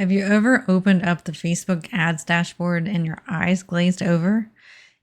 Have you ever opened up the Facebook ads dashboard and your eyes glazed over?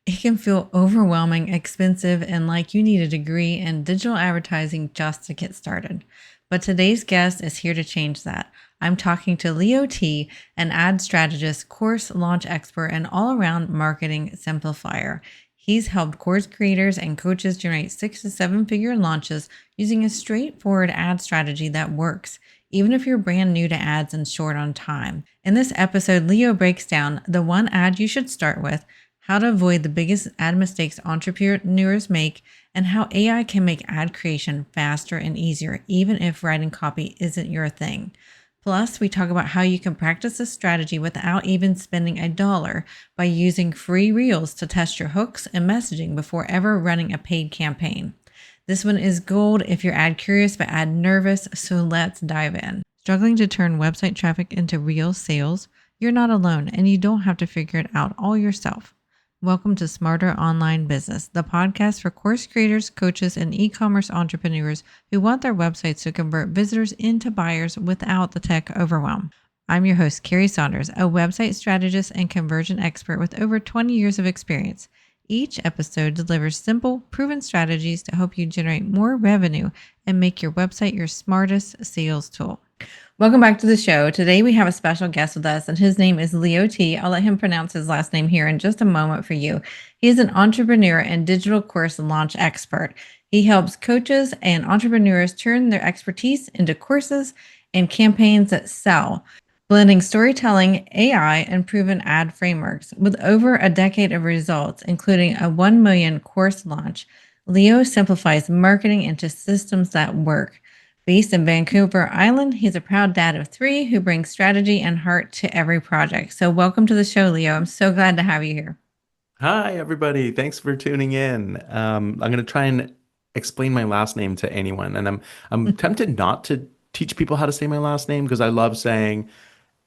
It can feel overwhelming, expensive, and like you need a degree in digital advertising just to get started. But today's guest is here to change that. I'm talking to Leo T, an ad strategist, course launch expert, and all around marketing simplifier. He's helped course creators and coaches generate 6 to 7 figure launches using a straightforward ad strategy that works, even if you're brand new to ads and short on time. In this episode, Leo breaks down the one ad you should start with, how to avoid the biggest ad mistakes entrepreneurs make, and how AI can make ad creation faster and easier, even if writing copy isn't your thing. Plus, we talk about how you can practice this strategy without even spending a dollar by using free reels to test your hooks and messaging before ever running a paid campaign. This one is gold if you're ad curious but ad nervous, so let's dive in. Struggling to turn website traffic into real sales? You're not alone, and you don't have to figure it out all yourself. Welcome to Smarter Online Business, the podcast for course creators, coaches, and e-commerce entrepreneurs who want their websites to convert visitors into buyers without the tech overwhelm. I'm your host, Carrie Saunders, a website strategist and conversion expert with over 20 years of experience. Each episode delivers simple, proven strategies to help you generate more revenue and make your website your smartest sales tool. Welcome back to the show. Today we have a special guest with us, and his name is Leo T. I'll let him pronounce his last name here in just a moment for you. He is an entrepreneur and digital course launch expert. He helps coaches and entrepreneurs turn their expertise into courses and campaigns that sell, blending storytelling, AI, and proven ad frameworks. With over a decade of results, including a 1 million course launch, Leo simplifies marketing into systems that work. Based in Vancouver Island, he's a proud dad of 3 who brings strategy and heart to every project. So welcome to the show, Leo. I'm so glad to have you here. Hi, everybody. Thanks for tuning in. I'm going to try and explain my last name to anyone, and I'm tempted not to teach people how to say my last name because I love saying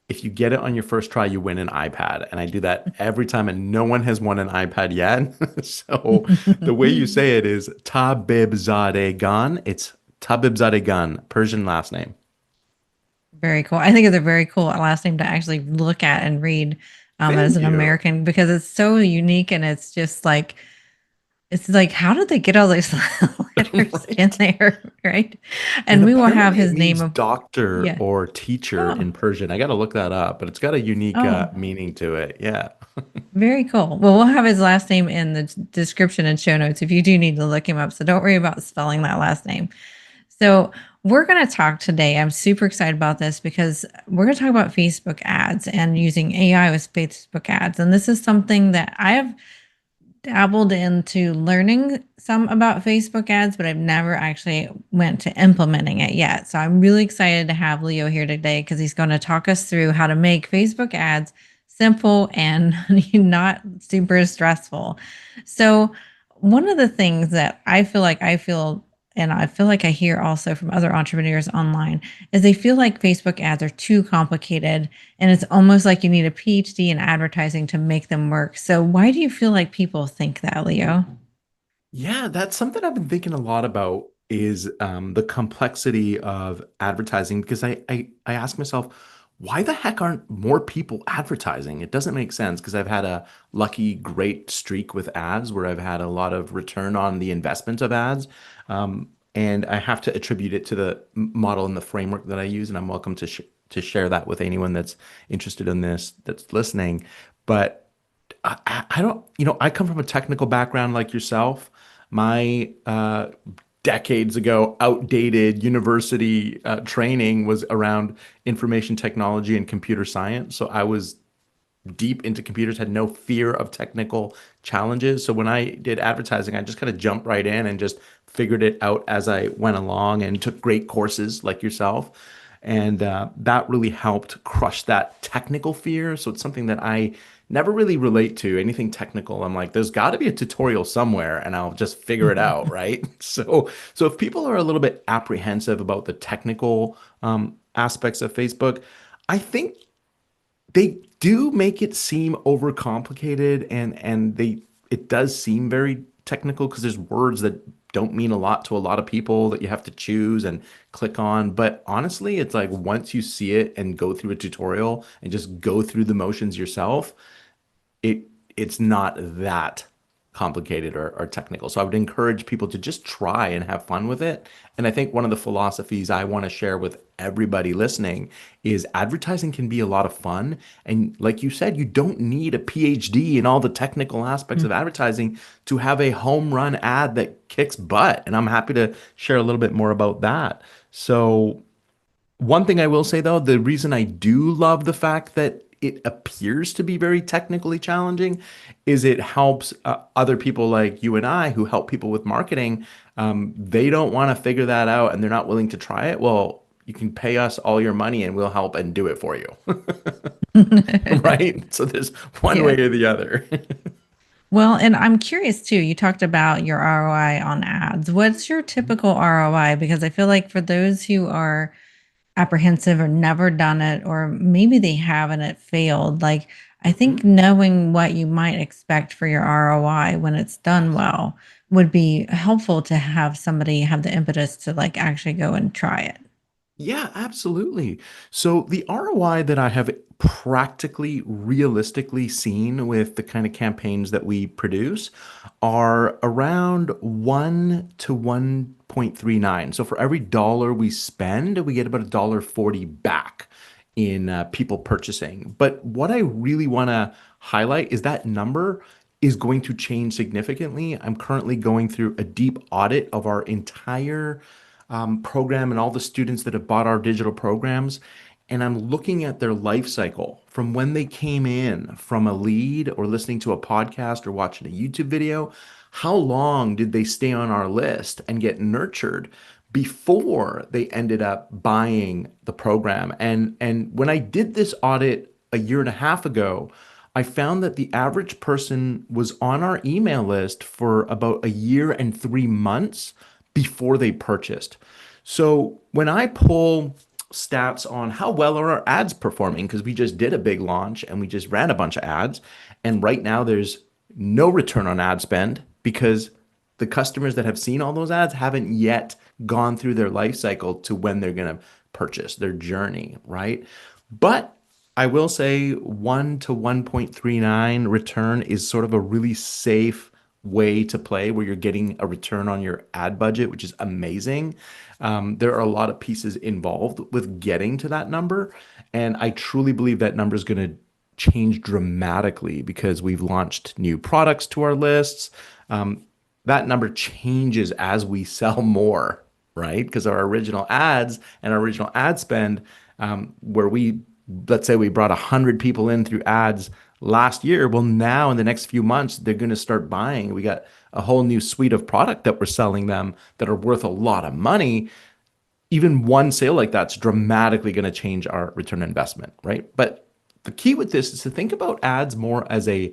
if you get it on your first try, you win an iPad, and I do that every time, and no one has won an iPad yet. So the way you say it is Tabibzadegan. It's Tabibzadegan, Persian last name. Very cool. I think it's a very cool last name to actually look at and read as Thank an you. American because it's so unique and it's like, how did they get all these letters in Right. there, right? And And we will have apparently it his name means of, doctor yeah. or teacher Oh, in Persian. I got to look that up, but it's got a unique oh, meaning to it. Yeah. very cool. Well, we'll have his last name in the description and show notes if you do need to look him up. So don't worry about spelling that last name. So, we're going to talk today. I'm super excited about this because we're going to talk about Facebook ads and using AI with Facebook ads. And this is something that I have dabbled into learning some about Facebook ads, but I've never actually went to implementing it yet. So, I'm really excited to have Leo here today because he's going to talk us through how to make Facebook ads simple and not super stressful. So, one of the things that I feel like I hear also from other entrepreneurs online is they feel like Facebook ads are too complicated and it's almost like you need a PhD in advertising to make them work. So why do you feel like people think that, Leo? Yeah, that's something I've been thinking a lot about is the complexity of advertising because I ask myself, why the heck aren't more people advertising? It doesn't make sense because I've had a lucky, great streak with ads where I've had a lot of return on the investment of ads. And I have to attribute it to the model and the framework that I use, and I'm welcome to share that with anyone that's interested in this that's listening. But I don't, I come from a technical background like yourself. My decades ago outdated university training was around information technology and computer science. So I was deep into computers, had no fear of technical challenges. So when I did advertising, I just kind of jumped right in and just figured it out as I went along and took great courses like yourself. And that really helped crush that technical fear. So it's something that I never really relate to anything technical. I'm like, there's got to be a tutorial somewhere and I'll just figure it out, right? So if people are a little bit apprehensive about the technical aspects of Facebook, I think they do make it seem overcomplicated and it does seem very technical because there's words that don't mean a lot to a lot of people that you have to choose and click on. But honestly, it's like once you see it and go through a tutorial and just go through the motions yourself, it it's not that complicated or technical. So I would encourage people to just try and have fun with it. And I think one of the philosophies I want to share with everybody listening is advertising can be a lot of fun. And like you said, you don't need a PhD in all the technical aspects of advertising to have a home run ad that kicks butt. And I'm happy to share a little bit more about that. So one thing I will say though, the reason I do love the fact that it appears to be very technically challenging is it helps other people like you and I who help people with marketing. They don't want to figure that out and they're not willing to try it. Well, you can pay us all your money and we'll help and do it for you. Right? So there's one Yeah. way or the other. Well, and I'm curious too. You talked about your ROI on ads. What's your typical ROI? Because I feel like for those who are apprehensive or never done it, or maybe they have and it failed, like I think Mhm. knowing what you might expect for your ROI when it's done Yes. well would be helpful to have somebody have the impetus to like actually go and try it. Yeah, absolutely. So the ROI that I have practically realistically seen with the kind of campaigns that we produce are around 1 to 1.39. So for every dollar we spend, we get about a dollar 40 back in people purchasing. But what I really want to highlight is that number is going to change significantly. I'm currently going through a deep audit of our entire program and all the students that have bought our digital programs. And I'm looking at their life cycle from when they came in from a lead or listening to a podcast or watching a YouTube video. How long did they stay on our list and get nurtured before they ended up buying the program? And when I did this audit a year and a half ago, I found that the average person was on our email list for about a year and 3 months before they purchased. So when I pull stats on how well are our ads performing, because we just did a big launch and we just ran a bunch of ads, and right now there's no return on ad spend because the customers that have seen all those ads haven't yet gone through their life cycle to when they're going to purchase their journey, right? But I will say 1 to 1.39 return is sort of a really safe way to play where you're getting a return on your ad budget, which is amazing. There are a lot of pieces involved with getting to that number. And I truly believe that number is going to change dramatically because we've launched new products to our lists. Um, that number changes as we sell more, right? Because our original ads and our original ad spend, where we, let's say we brought 100 people in through ads last year. Well, now in the next few months, they're going to start buying. We got a whole new suite of product that we're selling them that are worth a lot of money. Even one sale like that's dramatically going to change our return on investment, right? But the key with this is to think about ads more as a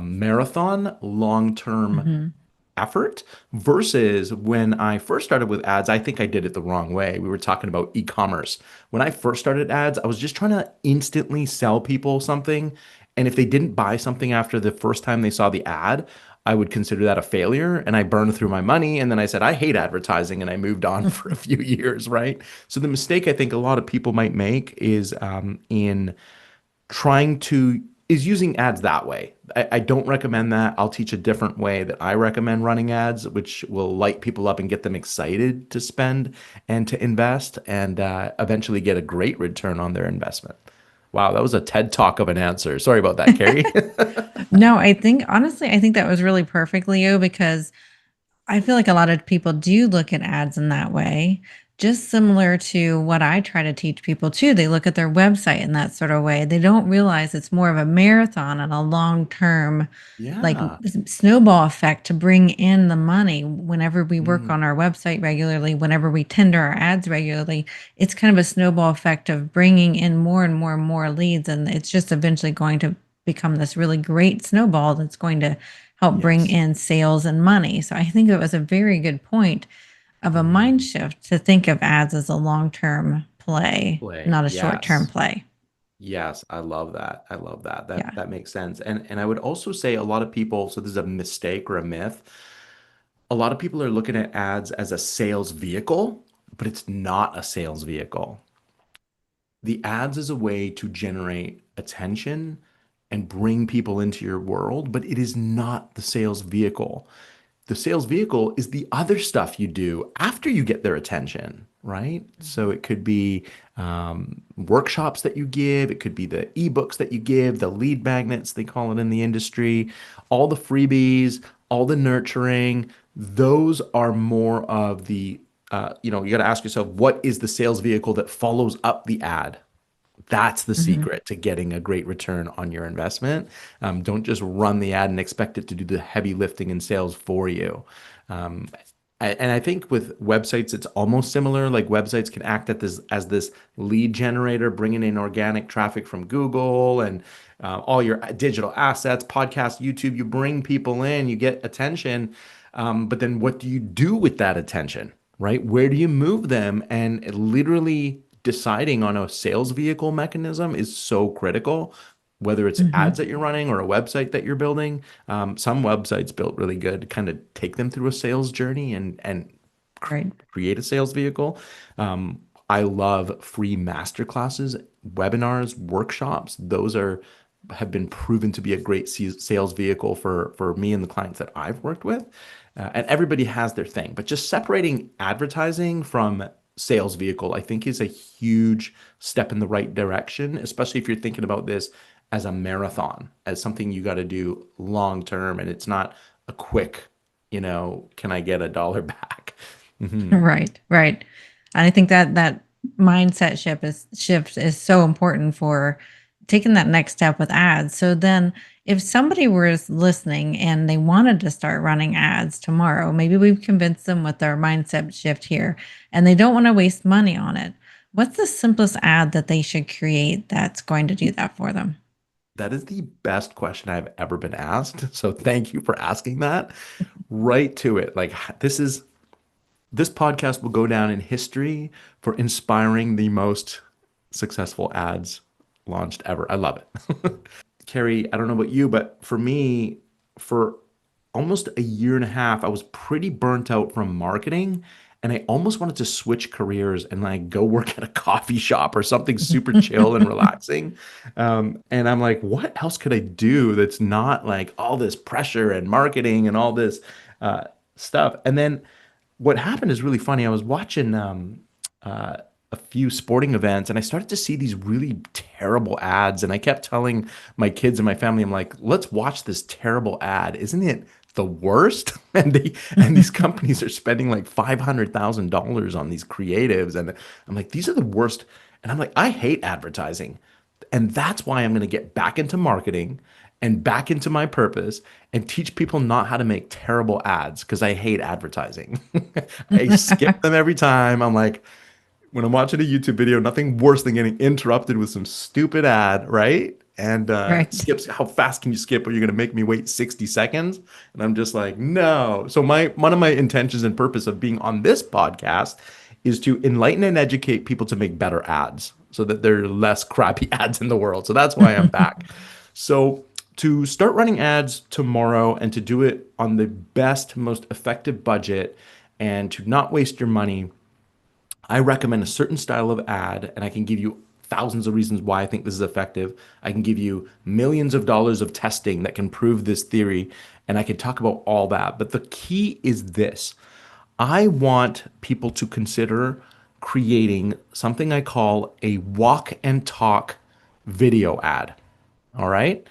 marathon, long term Mhm. effort versus when I first started with ads, I think I did it the wrong way. We were talking about e-commerce. When I first started ads, I was just trying to instantly sell people something. And if they didn't buy something after the first time they saw the ad, I would consider that a failure and I burned through my money. And then I said, I hate advertising and I moved on for a few years, right? So the mistake I think a lot of people might make is in trying to is using ads that way. I don't recommend that. I'll teach a different way that I recommend running ads, which will light people up and get them excited to spend and to invest and eventually get a great return on their investment. Wow, that was a TED talk of an answer. Sorry about that, Carrie. No, I think honestly, I think that was really perfect, Leo, because I feel like a lot of people do look at ads in that way, just similar to what I try to teach people too. They look at their website in that sort of way. They don't realize it's more of a marathon and a long term, like Yeah. snowball effect to bring in the money whenever we work Mm, on our website regularly, whenever we tender our ads regularly. It's kind of a snowball effect of bringing in more and more and more leads. And it's just eventually going to become this really great snowball that's going to help bring yes. in sales and money. So I think it was a very good point of a mind Mm, shift to think of ads as a long-term play, play. not a short-term Yes. play. Yes, I love that. I love that. That Yeah. that makes sense. And I would also say a lot of people, so this is a mistake or a myth. A lot of people are looking at ads as a sales vehicle, but it's not a sales vehicle. The ads is a way to generate attention and bring people into your world, but it is not the sales vehicle. The sales vehicle is the other stuff you do after you get their attention, right? So it could be workshops that you give, it could be the ebooks that you give, the lead magnets, they call it in the industry, all the freebies, all the nurturing. Those are more of the, you got to ask yourself, what is the sales vehicle that follows up the ad? That's the Mhm. secret to getting a great return on your investment. Don't just run the ad and expect it to do the heavy lifting in sales for you. Um, and I think with websites, it's almost similar. Like websites can act as this lead generator, bringing in organic traffic from Google and all your digital assets, podcast, YouTube. You bring people in, you get attention. But then what do you do with that attention, right? Where do you move them? And literally deciding on a sales vehicle mechanism is so critical, whether it's ads Mhm. that you're running or a website that you're building. Some websites built really good kind of take them through a sales journey and Right. create a sales vehicle. I love free masterclasses, webinars, workshops. Those are have been proven to be a great sales vehicle for me and the clients that I've worked with. And everybody has their thing, but just separating advertising from sales vehicle, I think is a huge step in the right direction, especially if you're thinking about this as a marathon, as something you got to do long term, and it's not a quick, can I get $1 back? Mhm. Right, right. And I think that that mindset shift is so important for taking that next step with ads. So then if somebody was listening and they wanted to start running ads tomorrow, maybe we've convinced them with our mindset shift here and they don't want to waste money on it. What's the simplest ad that they should create that's going to do that for them? That is the best question I've ever been asked. So thank you for asking that. Right to it. Like this podcast will go down in history for inspiring the most successful ads launched ever. I love it. Carrie, I don't know about you, but for me, for almost a year and a half, I was pretty burnt out from marketing. And I almost wanted to switch careers and like go work at a coffee shop or something super chill and relaxing. And I'm like, what else could I do that's not like all this pressure and marketing and all this uh, stuff? And then what happened is really funny. I was watching uh, a few sporting events and I started to see these really terrible ads. And I kept telling my kids and my family, I'm like, let's watch this terrible ad. Isn't it the worst? And these companies are spending like $500,000 on these creatives. And I'm like, these are the worst. And I'm like, I hate advertising. And that's why I'm going to get back into marketing and back into my purpose and teach people not how to make terrible ads because I hate advertising. I skip them every time. I'm like, when I'm watching a YouTube video, nothing worse than getting interrupted with some stupid ad, right? And Right. skips. How fast can you skip? Or you're gonna make me wait 60 seconds? And I'm just like, no. So my one of my intentions and purpose of being on this podcast is to enlighten and educate people to make better ads, so that there are less crappy ads in the world. So that's why I'm back. So to start running ads tomorrow and to do it on the best, most effective budget, and to not waste your money, I recommend a certain style of ad, and I can give you thousands of reasons why I think this is effective. I can give you millions of dollars of testing that can prove this theory, and I can talk about all that. But the key is this: I want people to consider creating something I call a walk and talk video ad. All right.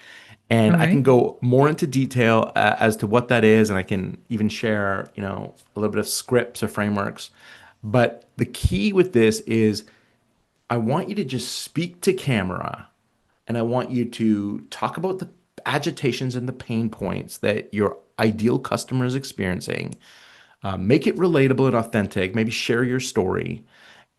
And All I can right. go more into detail as to what that is, and I can even share, a little bit of scripts or frameworks. But the key with this is I want you to just speak to camera and I want you to talk about the agitations and the pain points that your ideal customer is experiencing. Make it relatable and authentic. Maybe share your story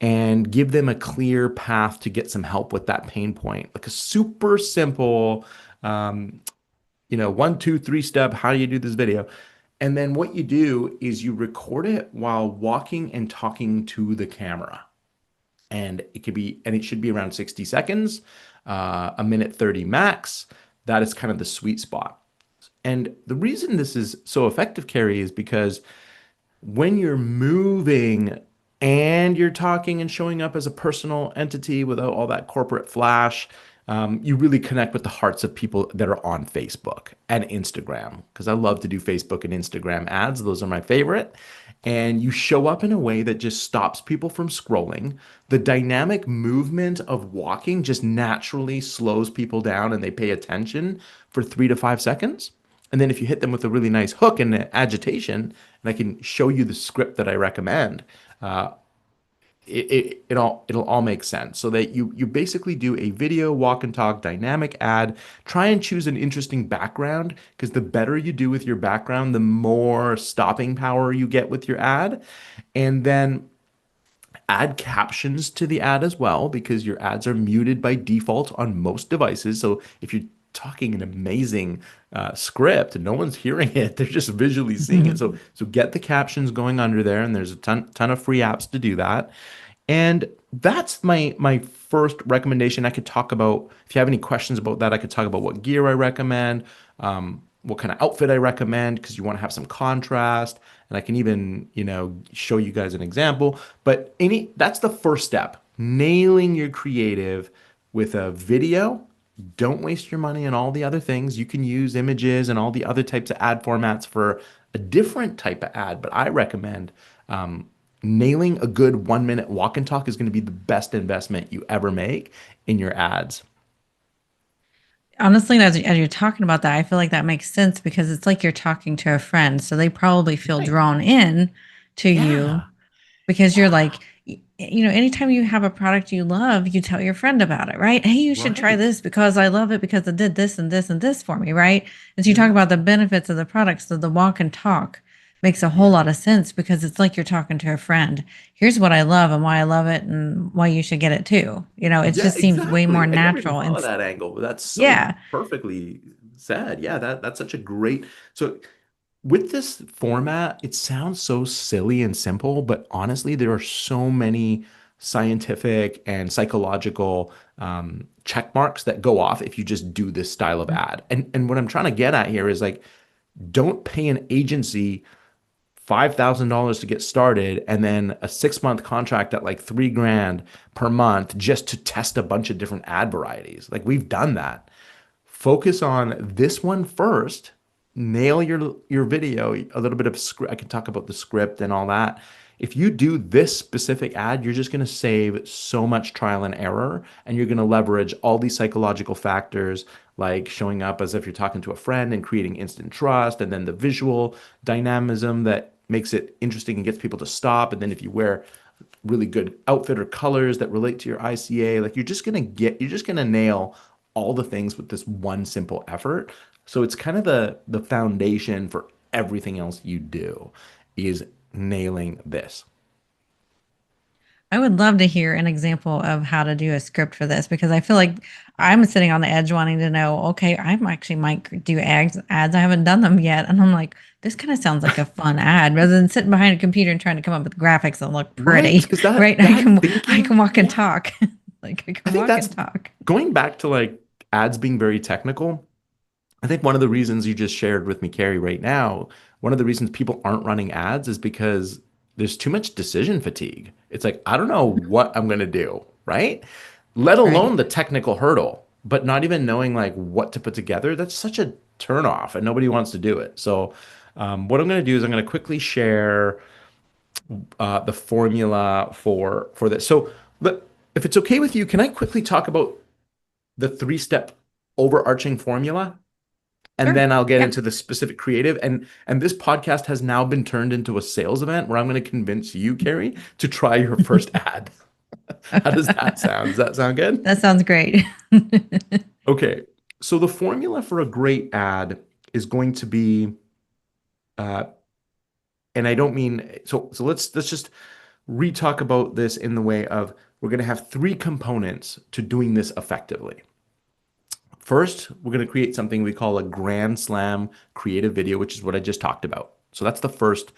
and give them a clear path to get some help with that pain point. Like a super simple, um, 1, 2, 3 step. How do you do this video? And then what you do is you record it while walking and talking to the camera. And it should be around 60 seconds, a minute 30 max. That is kind of the sweet spot. And the reason this is so effective, Carrie, is because when you're moving and you're talking and showing up as a personal entity without all that corporate flash, you really connect with the hearts of people that are on Facebook and Instagram. Because I love to do Facebook and Instagram ads, those are my favorite. And you show up in a way that just stops people from scrolling. The dynamic movement of walking just naturally slows people down and they pay attention for 3 to 5 seconds. And then if you hit them with a really nice hook and agitation, and I can show you the script that I recommend, uh, it'll all make sense. So that you basically do a video walk and talk dynamic ad. Try and choose an interesting background because the better you do with your background, the more stopping power you get with your ad. And then add captions to the ad as well because your ads are muted by default on most devices. So if you're talking an amazing script, no one's hearing it; they're just visually seeing it. So get the captions going under there, and there's a ton of free apps to do that. And that's my first recommendation. I could talk about if you have any questions about that. I could talk about what gear I recommend, what kind of outfit I recommend because you want to have some contrast. And I can even, show you guys an example. But that's the first step. Nailing your creative with a video. Don't waste your money on all the other things. You can use images and all the other types of ad formats for a different type of ad, but I recommend nailing a good 1 minute walk and talk is going to be the best investment you ever make in your ads. Honestly, as you're talking about that, I feel like that makes sense because it's like you're talking to a friend. So they probably feel Right. drawn in to you Yeah. because you're Yeah. like, anytime you have a product you love, you tell your friend about it, right? Hey, you should try Right. this because I love it because it did this and this and this for me, right? And so you talk Yeah. about the benefits of the product. So the walk and talk makes a whole Yeah. lot of sense because it's like you're talking to a friend. Here's what I love and why I love it and why you should get it too. It Yeah, just seems way more exactly. I never even natural. thought And of that angle, but that's so yeah, perfectly said. Yeah, that's such a great. So with this format, it sounds so silly and simple, but honestly, there are so many scientific and psychological check marks that go off if you just do this style of ad. And what I'm trying to get at here is like, don't pay an agency $5,000 to get started and then a 6 month contract at like 3 grand per month just to test a bunch of different ad varieties. Like we've done that. Focus on this one first. Nail your video, a little bit of script. I can talk about the script and all that. If you do this specific ad, you're just going to save so much trial and error, and you're going to leverage all these psychological factors like showing up as if you're talking to a friend and creating instant trust, and then the visual dynamism that makes it interesting and gets people to stop. And then if you wear really good outfit or colors that relate to your ICA, like you're just gonna nail all the things with this one simple effort. So it's kind of the foundation for everything else you do is nailing this. I would love to hear an example of how to do a script for this because I feel like I'm sitting on the edge wanting to know, okay, I actually might do ads. I haven't done them yet. And I'm like, this kind of sounds like a fun ad rather than sitting behind a computer and trying to come up with graphics that look Right? pretty, Because right? that I that can I thinking, can walk and yeah, talk. Like I I can think walk that's and talk. going back to like ads being very technical. I think one of the reasons you just shared with me, Carrie, right now, one of the reasons people aren't running ads is because there's too much decision fatigue. It's like, I don't know what I'm going to do, right? Let alone Right. the technical hurdle, but not even knowing like what to put together. That's such a turnoff and nobody wants to do it. So, what I'm going to do is I'm going to quickly share the formula for this. So, if it's okay with you, can I quickly talk about the 3 step overarching formula? And Sure. then I'll get Yeah. into the specific creative. And this podcast has now been turned into a sales event where I'm going to convince you, Carrie, to try your first ad. How does that sound? Does that sound good? That sounds great. Okay. So the formula for a great ad is going to be, uh, and I don't mean so. Let's just re-talk about this in the way of we're going to have 3 components to doing this effectively. First, we're going to create something we call a Grand Slam creative video, which is what I just talked about. So that's the first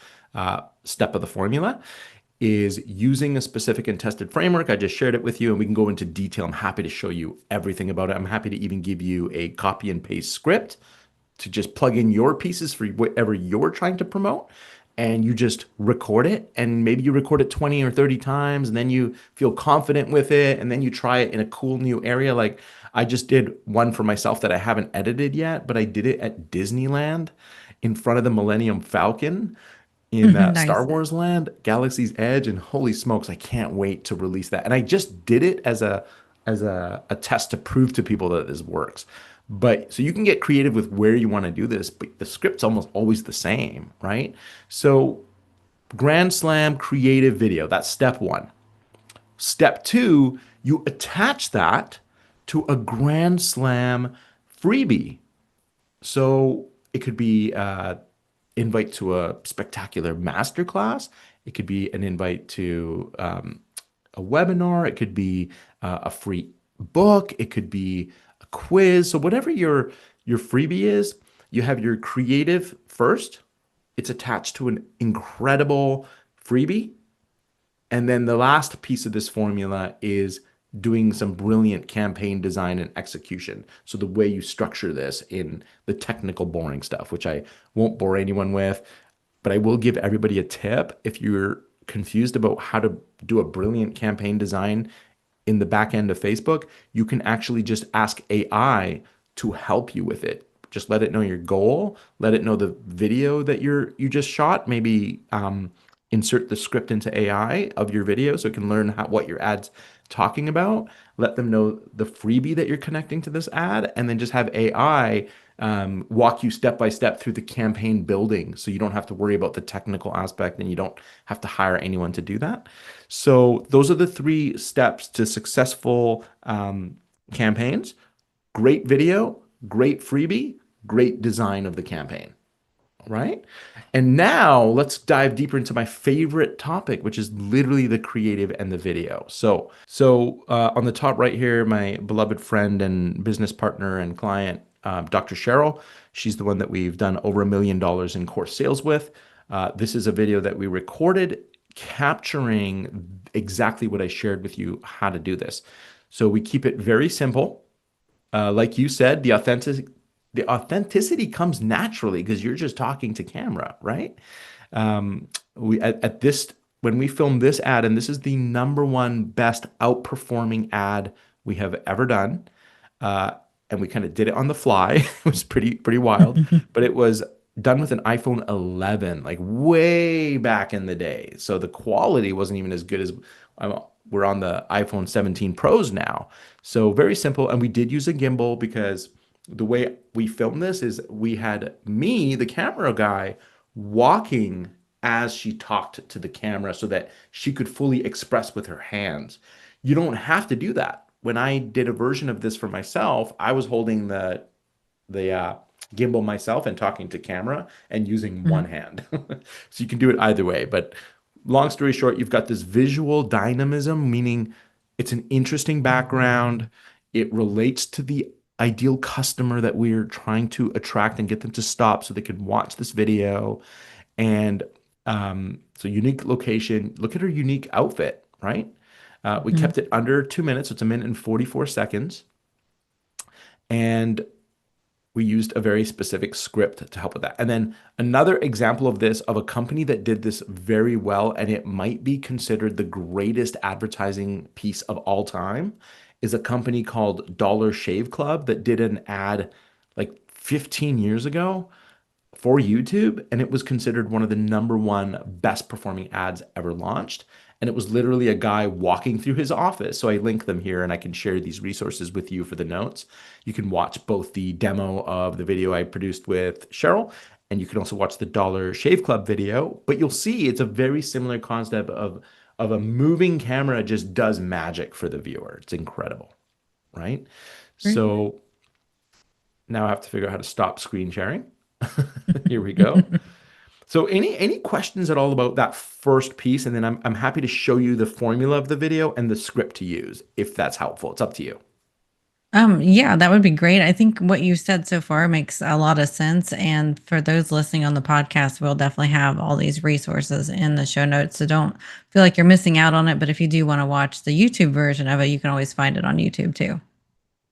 step of the formula is using a specific and tested framework. I just shared it with you and we can go into detail. I'm happy to show you everything about it. I'm happy to even give you a copy and paste script to just plug in your pieces for whatever you're trying to promote. and you just record it, and maybe you record it 20 or 30 times, and then you feel confident with it, and then you try it in a cool new area. Like I just did one for myself that I haven't edited yet, but I did it at Disneyland in front of the Millennium Falcon in Star Nice. Wars Land, Galaxy's Edge, and holy smokes, I can't wait to release that. And I just did it as a test to prove to people that this works. But so you can get creative with where you want to do this, but the script's almost always the same, right? So Grand Slam creative video, that's step one. Step two, you attach that to a Grand Slam freebie. So it could be invite to a spectacular masterclass. It could be an invite to a webinar. It could be a free book. It could be a quiz. So whatever your freebie is, you have your creative first. It's attached to an incredible freebie. And then the last piece of this formula is doing some brilliant campaign design and execution. So the way you structure this in the technical boring stuff, which I won't bore anyone with, but I will give everybody a tip. If you're confused about how to do a brilliant campaign design in the back end of Facebook, you can actually just ask AI to help you with it. Just let it know your goal, let it know the video that you just shot, maybe insert the script into AI of your video so it can learn what your ad's talking about. Let them know the freebie that you're connecting to this ad, and then just have AI walk you step by step through the campaign building so you don't have to worry about the technical aspect and you don't have to hire anyone to do that. So those are the three steps to successful campaigns: great video, great freebie, great design of the campaign. Right? And now let's dive deeper into my favorite topic, which is literally the creative and the video. So on the top right here, my beloved friend and business partner and client, Dr. Cheryl, she's the one that we've done over $1 million in course sales with. This is a video that we recorded capturing exactly what I shared with you how to do this. So we keep it very simple. Like you said, the authenticity comes naturally because you're just talking to camera, right? We at this when we filmed this ad, and this is the number one best outperforming ad we have ever done, and we kind of did it on the fly. It was pretty wild, but it was done with an iPhone 11, like way back in the day. So the quality wasn't even as good as we're on the iPhone 17 Pros now. So very simple, and we did use a gimbal because the way we filmed this is we had me, the camera guy, walking as she talked to the camera so that she could fully express with her hands. You don't have to do that. When I did a version of this for myself, I was holding the gimbal myself and talking to camera and using one hand. So you can do it either way. But long story short, you've got this visual dynamism, meaning it's an interesting background. It relates to the ideal customer that we're trying to attract and get them to stop so they can watch this video. And so unique location, look at her unique outfit, right? We kept it under 2 minutes, so it's 1 minute and 44 seconds. And we used a very specific script to help with that. And then another example of this, of a company that did this very well, and it might be considered the greatest advertising piece of all time, is a company called Dollar Shave Club that did an ad like 15 years ago for YouTube, and it was considered one of the number one best performing ads ever launched. And it was literally a guy walking through his office. So I link them here and I can share these resources with you for the notes. You can watch both the demo of the video I produced with Cheryl, and you can also watch the Dollar Shave Club video. But you'll see it's a very similar concept of a moving camera just does magic for the viewer. It's incredible, right? Great. So now I have to figure out how to stop screen sharing. Here we go. So any questions at all about that first piece? And then I'm happy to show you the formula of the video and the script to use if that's helpful. It's up to you. Yeah, that would be great. I think what you said so far makes a lot of sense. And for those listening on the podcast, we'll definitely have all these resources in the show notes. So don't feel like you're missing out on it. But if you do want to watch the YouTube version of it, you can always find it on YouTube too.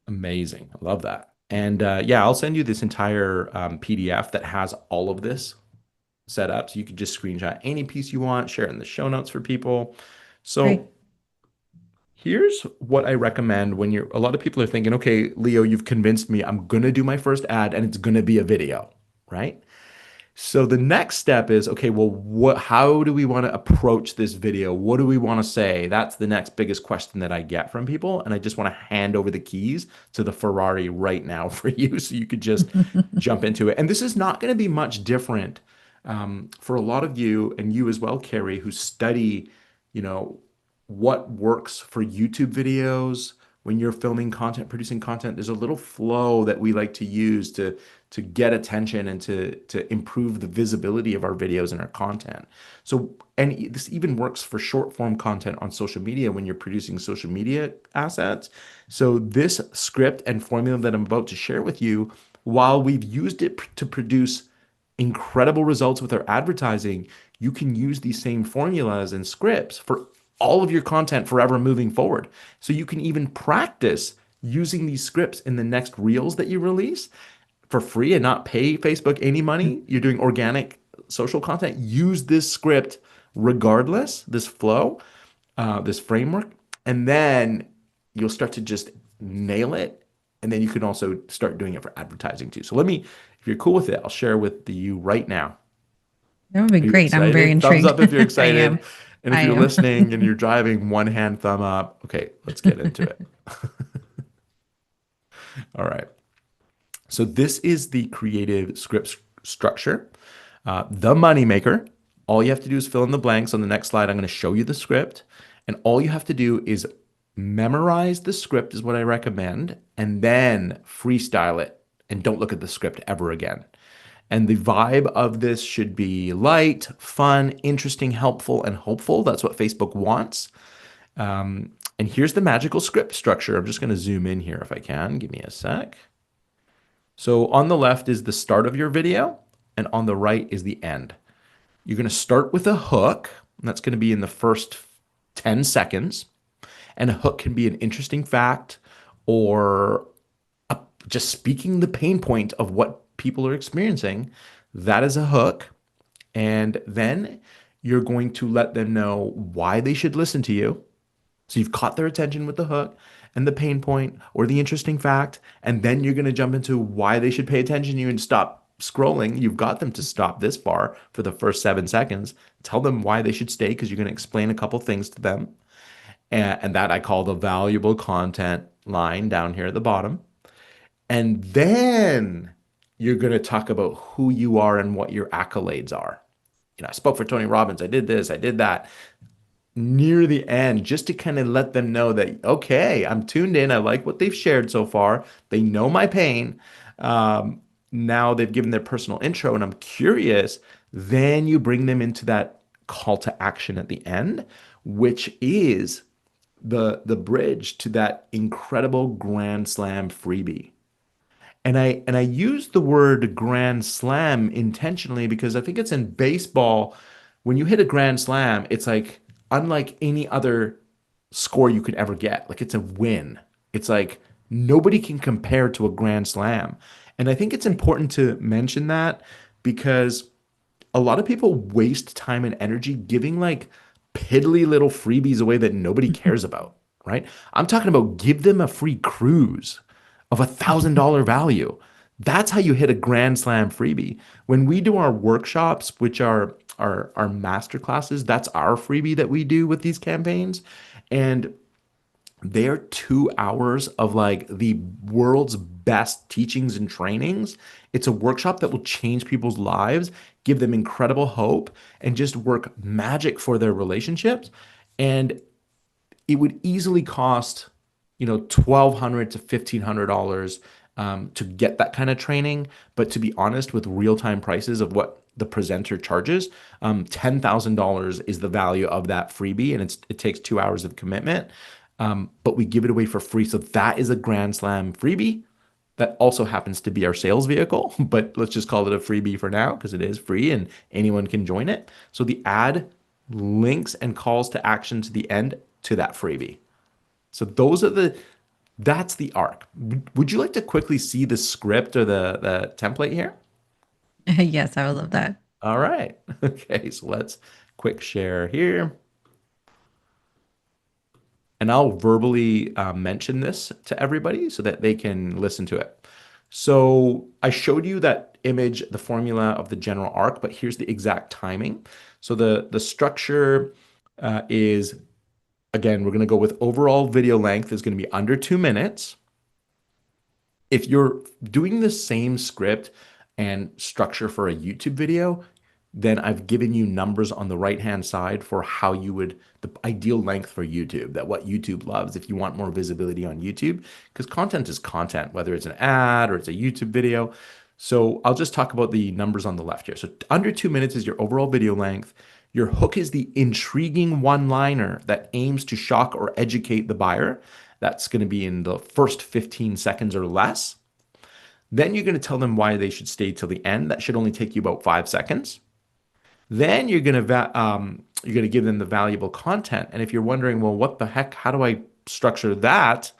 Amazing. I love that. And yeah, I'll send you this entire PDF that has all of this set up. So you could just screenshot any piece you want, share it in the show notes for people. Great. So here's what I recommend when a lot of people are thinking, okay, Leo, you've convinced me. I'm going to do my first ad and it's going to be a video, right? So the next step is, okay, well, how do we want to approach this video? What do we want to say? That's the next biggest question that I get from people. And I just want to hand over the keys to the Ferrari right now for you so you could just jump into it. And this is not going to be much different for a lot of you and you as well, Carrie, who study, you know, what works for YouTube videos when you're filming content, producing content. There's a little flow that we like to use to get attention and to improve the visibility of our videos and our content. So, and this even works for short form content on social media when you're producing social media assets. So this script and formula that I'm about to share with you, while we've used it to produce incredible results with our advertising, you can use these same formulas and scripts for all of your content forever moving forward. So you can even practice using these scripts in the next reels that you release for free and not pay Facebook any money. You're doing organic social content. Use this script regardless, this flow, this framework, and then you'll start to just nail it. And then you can also start doing it for advertising too. So if you're cool with it, I'll share with you right now. That would be Are you great. I'm very excited? Thumbs intrigued. up if you're I excited. am. And if I you're am. listening and you're driving, one hand thumb up. Okay, let's get into it. All right. So this is the creative script structure. The moneymaker. All you have to do is fill in the blanks. On the next slide, I'm going to show you the script. And all you have to do is memorize the script is what I recommend, and then freestyle it and don't look at the script ever again. And the vibe of this should be light, fun, interesting, helpful, and hopeful. That's what Facebook wants. And here's the magical script structure. I'm just going to zoom in here if I can. Give me a sec. So on the left is the start of your video, and on the right is the end. You're going to start with a hook, and that's going to be in the first 10 seconds. And a hook can be an interesting fact or just speaking the pain point of what people are experiencing. That is a hook. And then you're going to let them know why they should listen to you. So you've caught their attention with the hook and the pain point or the interesting fact. And then you're going to jump into why they should pay attention to you and stop scrolling. You've got them to stop this far for the first 7 seconds. Tell them why they should stay because you're going to explain a couple things to them. And that I call the valuable content line down here at the bottom. And then you're going to talk about who you are and what your accolades are. I spoke for Tony Robbins. I did this, I did that. Near the end, just to kind of let them know that, okay, I'm tuned in. I like what they've shared so far. They know my pain. Now they've given their personal intro, and I'm curious. Then you bring them into that call to action at the end, which is the bridge to that incredible grand slam freebie. And I use the word grand slam intentionally because I think it's in baseball. When you hit a grand slam, it's like unlike any other score you could ever get. Like it's a win. It's like nobody can compare to a grand slam. And I think it's important to mention that because a lot of people waste time and energy giving like piddly little freebies away that nobody cares about, right? I'm talking about give them a free cruise of $1,000 value. That's how you hit a grand slam freebie. When we do our workshops, which are our master classes, that's our freebie that we do with these campaigns. And they're 2 hours of like the world's best teachings and trainings. It's a workshop that will change people's lives, give them incredible hope, and just work magic for their relationships. And it would easily cost, $1,200 to $1,500 to get that kind of training. But to be honest, with real-time prices of what the presenter charges, $10,000 is the value of that freebie, and it takes 2 hours of commitment. But we give it away for free. So that is a Grand Slam freebie. That also happens to be our sales vehicle, but let's just call it a freebie for now because it is free and anyone can join it. So the ad links and calls to action to the end to that freebie. So that's the arc. Would you like to quickly see the script or the template here? Yes, I would love that. All right. Okay, so let's quick share here. And I'll verbally mention this to everybody so that they can listen to it. So I showed you that image, the formula of the general arc, but here's the exact timing. So the structure is, again, we're going to go with overall video length is going to be under 2 minutes. If you're doing the same script and structure for a YouTube video, then I've given you numbers on the right-hand side for how you would, the ideal length for YouTube, that what YouTube loves if you want more visibility on YouTube, because content is content, whether it's an ad or it's a YouTube video. So I'll just talk about the numbers on the left here. So under 2 minutes is your overall video length. Your hook is the intriguing one-liner that aims to shock or educate the buyer. That's going to be in the first 15 seconds or less. Then you're going to tell them why they should stay till the end. That should only take you about 5 seconds. Then you're going to give them the valuable content. And if you're wondering, well, what the heck? How do I structure that?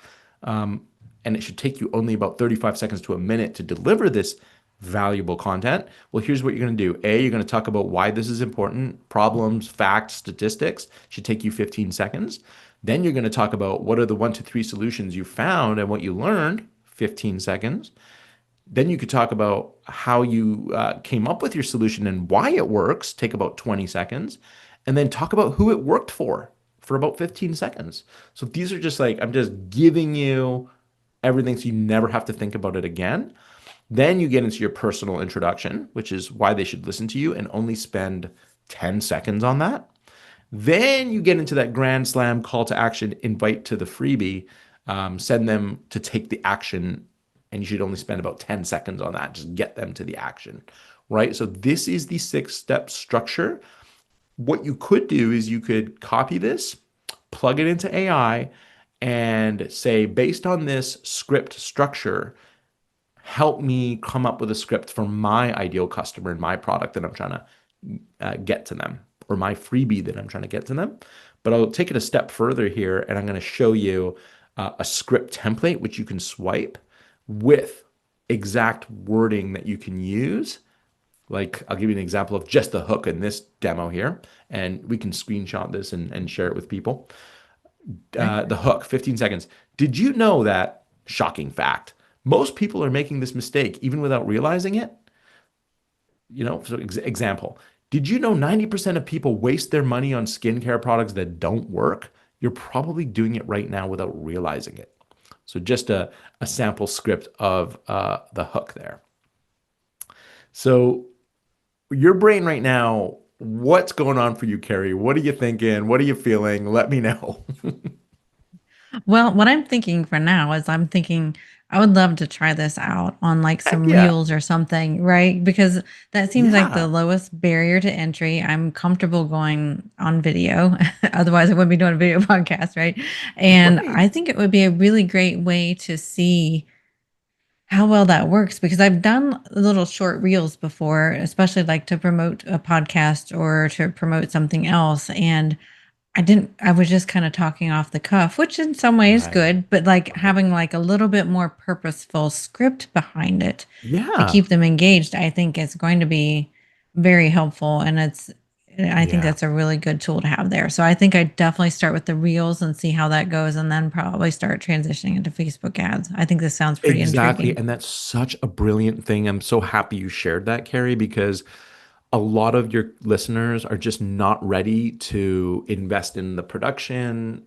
And it should take you only about 35 seconds to a minute to deliver this valuable content. Well, here's what you're going to do. A, you're going to talk about why this is important, problems, facts, statistics. Should take you 15 seconds. Then you're going to talk about what are the 1 to 3 solutions you found and what you learned, 15 seconds. Then you could talk about how you came up with your solution and why it works, take about 20 seconds, and then talk about who it worked for about 15 seconds. So these are just like, I'm just giving you everything so you never have to think about it again. Then you get into your personal introduction, which is why they should listen to you, and only spend 10 seconds on that. Then you get into that grand slam call to action, invite to the freebie, send them to take the action, and you should only spend about 10 seconds on that. Just get them to the action, right? So this is the 6-step structure. What you could do is you could copy this, plug it into AI, and say, based on this script structure, help me come up with a script for my ideal customer and my product that I'm trying to get to them, or my freebie that I'm trying to get to them. But I'll take it a step further here, and I'm going to show you a script template, which you can swipe with exact wording that you can use. Like, I'll give you an example of just the hook in this demo here, and we can screenshot this and share it with people. The hook, 15 seconds. Did you know that, shocking fact, most people are making this mistake even without realizing it? So example, did you know 90% of people waste their money on skincare products that don't work? You're probably doing it right now without realizing it. So just a sample script of the hook there. So your brain right now, what's going on for you, Carrie? What are you thinking? What are you feeling? Let me know. Well, what I'm thinking for now is I'm thinking I would love to try this out on like Heck some yeah. reels or something, right? Because that seems like the Yeah. lowest barrier to entry. I'm comfortable going on video. Otherwise, I wouldn't be doing a video podcast, right? And Right. I think it would be a really great way to see how well that works because I've done little short reels before, especially like to promote a podcast or to promote something else. And I was just kind of talking off the cuff, which in some ways Right. good, but like Right. having like a little bit more purposeful script behind it to Yeah. keep them engaged, I think is going to be very helpful. And I think Yeah. that's a really good tool to have there. So I think I definitely start with the reels and see how that goes, and then probably start transitioning into Facebook ads. I think this sounds pretty Exactly. intriguing. And that's such a brilliant thing. I'm so happy you shared that, Carrie, because a lot of your listeners are just not ready to invest in the production,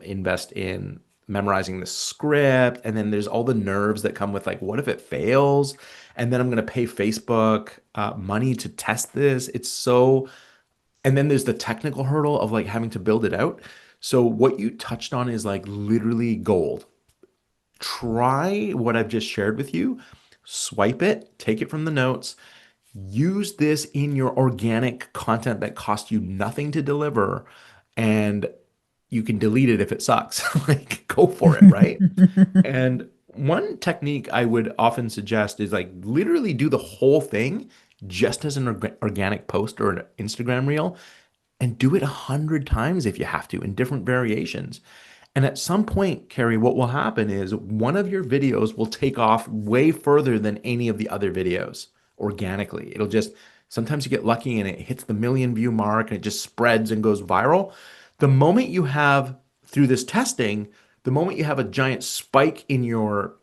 invest in memorizing the script. And then there's all the nerves that come with like, what if it fails? And then I'm going to pay Facebook money to test this. And then there's the technical hurdle of like having to build it out. So what you touched on is like literally gold. Try what I've just shared with you, swipe it, take it from the notes, use this in your organic content that costs you nothing to deliver, and you can delete it if it sucks. Like, go for it, right? And one technique I would often suggest is like literally do the whole thing just as an organic post or an Instagram reel and do it 100 times if you have to in different variations. And at some point, Carrie, what will happen is one of your videos will take off way further than any of the other videos organically. It'll just Sometimes you get lucky and it hits the million view mark and it just spreads and goes viral. The moment you have, through this testing, the moment you have a giant spike in your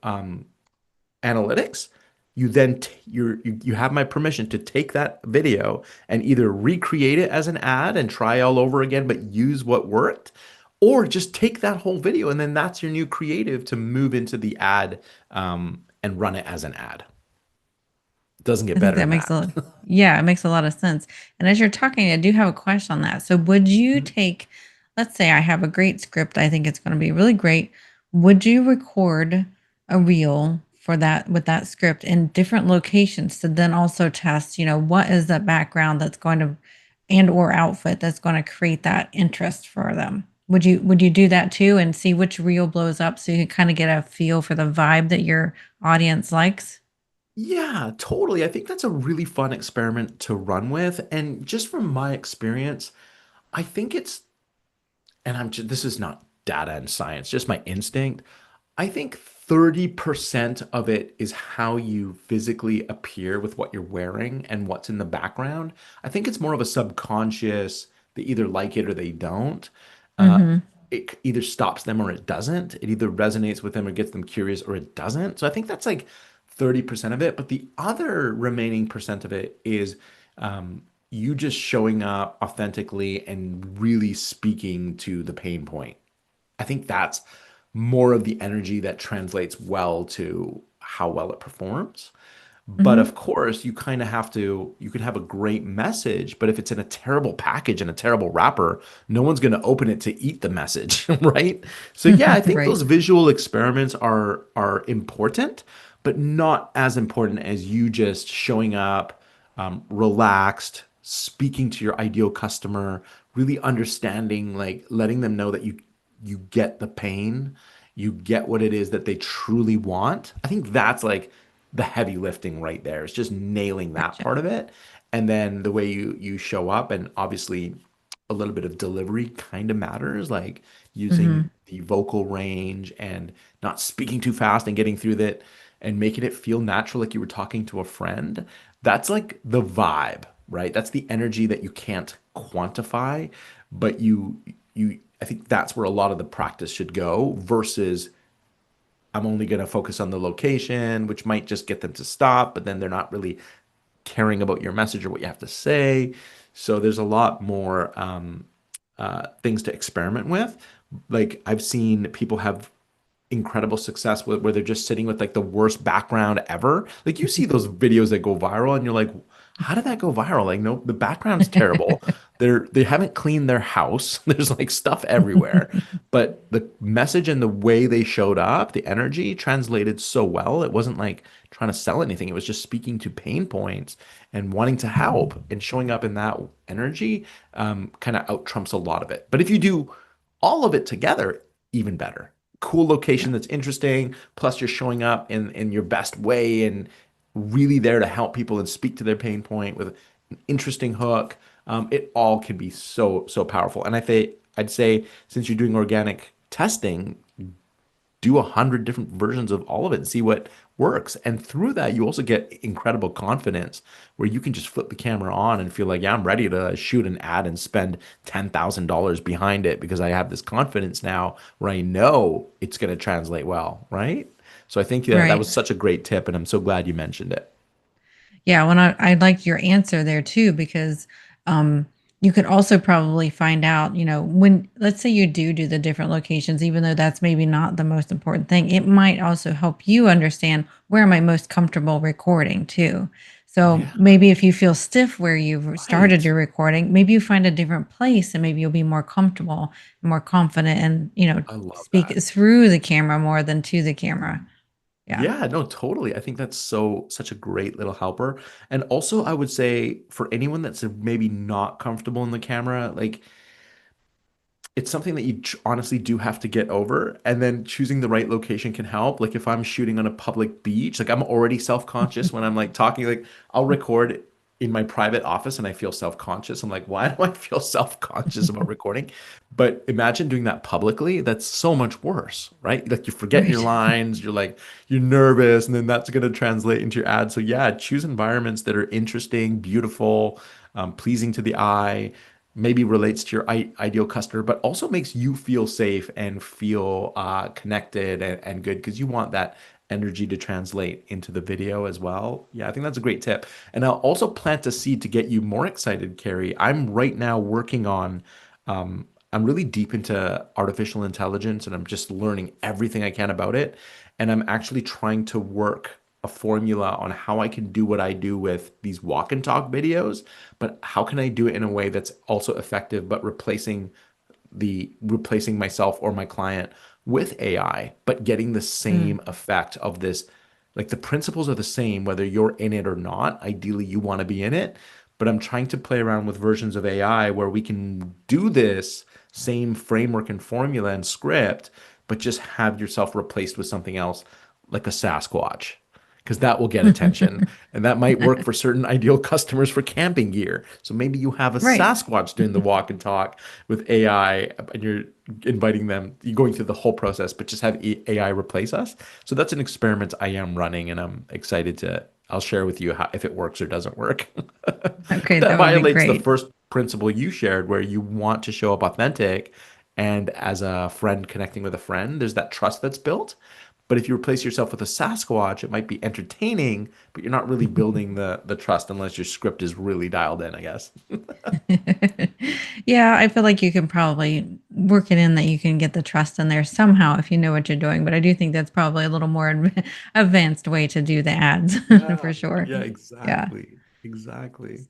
analytics, you then you have my permission to take that video and either recreate it as an ad and try all over again, but use what worked, or just take that whole video and then that's your new creative to move into the ad and run it as an ad. It doesn't get I think better that than makes that. a yeah, it makes a lot of sense. And as you're talking, I do have a question on that. So would you Mhm. take, let's say I have a great script, I think it's going to be really great. Would you record a reel for that with that script in different locations to then also test, what is the background that's going to and or outfit that's going to create that interest for them? Would you do that too and see which reel blows up so you can kind of get a feel for the vibe that your audience likes? Yeah, totally. I think that's a really fun experiment to run with. And just from my experience, I think it's, and this is not data and science, just my instinct. I think 30% of it is how you physically appear with what you're wearing and what's in the background. I think it's more of a subconscious, they either like it or they don't. Uh, Mhm. it either stops them or it doesn't. It either resonates with them or gets them curious or it doesn't. So I think that's like 30% of it. But the other remaining percent of it is you just showing up authentically and really speaking to the pain point. I think that's more of the energy that translates well to how well it performs. But of Mhm. course, you kind of have to, you could have a great message, but if it's in a terrible package and a terrible wrapper, no one's going to open it to eat the message, right? So yeah, I think Right. those visual experiments are important, but not as important as you just showing up, relaxed, speaking to your ideal customer, really understanding, like letting them know that you get the pain, you get what it is that they truly want. I think that's like the heavy lifting right there. It's just nailing that Gotcha. part of it. And then the way you show up, and obviously a little bit of delivery kind of matters, like using Mhm. the vocal range and not speaking too fast and getting through that and making it feel natural like you were talking to a friend. That's like the vibe, right? That's the energy that you can't quantify, but you I think that's where a lot of the practice should go versus I'm only going to focus on the location, which might just get them to stop, but then they're not really caring about your message or what you have to say. So there's a lot more things to experiment with. Like I've seen people have incredible success with where they're just sitting with like the worst background ever. Like you see those videos that go viral and you're like, how did that go viral? Like no, the background's terrible. They haven't cleaned their house. There's like stuff everywhere. But the message and the way they showed up, the energy translated so well. It wasn't like trying to sell anything. It was just speaking to pain points and wanting to help and showing up in that energy kind of out trumps a lot of it. But if you do all of it together, even better. Cool Yeah. location that's interesting, plus you're showing up in your best way and really there to help people and speak to their pain point with an interesting hook. It all can be so powerful. And I'd say since you're doing organic testing, do 100 different versions of all of it and see what works. And through that, you also get incredible confidence where you can just flip the camera on and feel like, yeah, I'm ready to shoot an ad and spend $10,000 behind it because I have this confidence now where I know it's going to translate well, right? So I think that Right. was such a great tip, and I'm so glad you mentioned it. Yeah, when I liked your answer there too, because um, you could also probably find out, when let's say you do the different locations, even though that's maybe not the most important thing, it might also help you understand where am I most comfortable recording too. So Yeah, maybe if you feel stiff where you've started right. your recording, maybe you find a different place and maybe you'll be more comfortable, more confident, and I love speak that. through the camera more than to the camera. Yeah. Yeah, no, totally. I think that's such a great little helper. And also, I would say for anyone that's maybe not comfortable in the camera, like it's something that you honestly do have to get over. And then choosing the right location can help. Like if I'm shooting on a public beach, like I'm already self-conscious when I'm like talking, like I'll record. in my private office and I feel self-conscious. I'm like, why do I feel self-conscious about recording? But imagine doing that publicly. That's so much worse, right? Like you're forgetting your Right. lines, you're like, you're nervous, and then that's going to translate into your ad. So yeah, choose environments that are interesting, beautiful, pleasing to the eye, maybe relates to your ideal customer, but also makes you feel safe and feel connected and good because you want that energy to translate into the video as well. Yeah, I think that's a great tip. And I'll also plant a seed to get you more excited, Carrie. I'm right now working on, I'm really deep into artificial intelligence and I'm just learning everything I can about it. And I'm actually trying to work a formula on how I can do what I do with these walk and talk videos, but how can I do it in a way that's also effective, but replacing myself or my client with AI, but getting the Mm. same effect of this. Like the principles are the same, whether you're in it or not. Ideally, you want to be in it. But I'm trying to play around with versions of AI where we can do this same framework and formula and script, but just have yourself replaced with something else like a Sasquatch, because that will get attention. And that might work for certain ideal customers for camping gear. So maybe you have a Right. Sasquatch doing the walk and talk with AI and you're inviting them, you're going through the whole process, but just have AI replace us. So that's an experiment I am running and I'm excited to, I'll share with you how, if it works or doesn't work. But Okay, that that would be violates the great. first principle you shared where you want to show up authentic. And as a friend connecting with a friend, there's that trust that's built. But if you replace yourself with a Sasquatch, it might be entertaining, but you're not really building the trust unless your script is really dialed in, I guess. Yeah, I feel like you can probably work it in that you can get the trust in there somehow if you know what you're doing. But I do think that's probably a little more advanced way to do the ads Yeah, for sure. yeah, Yeah. exactly. Exactly.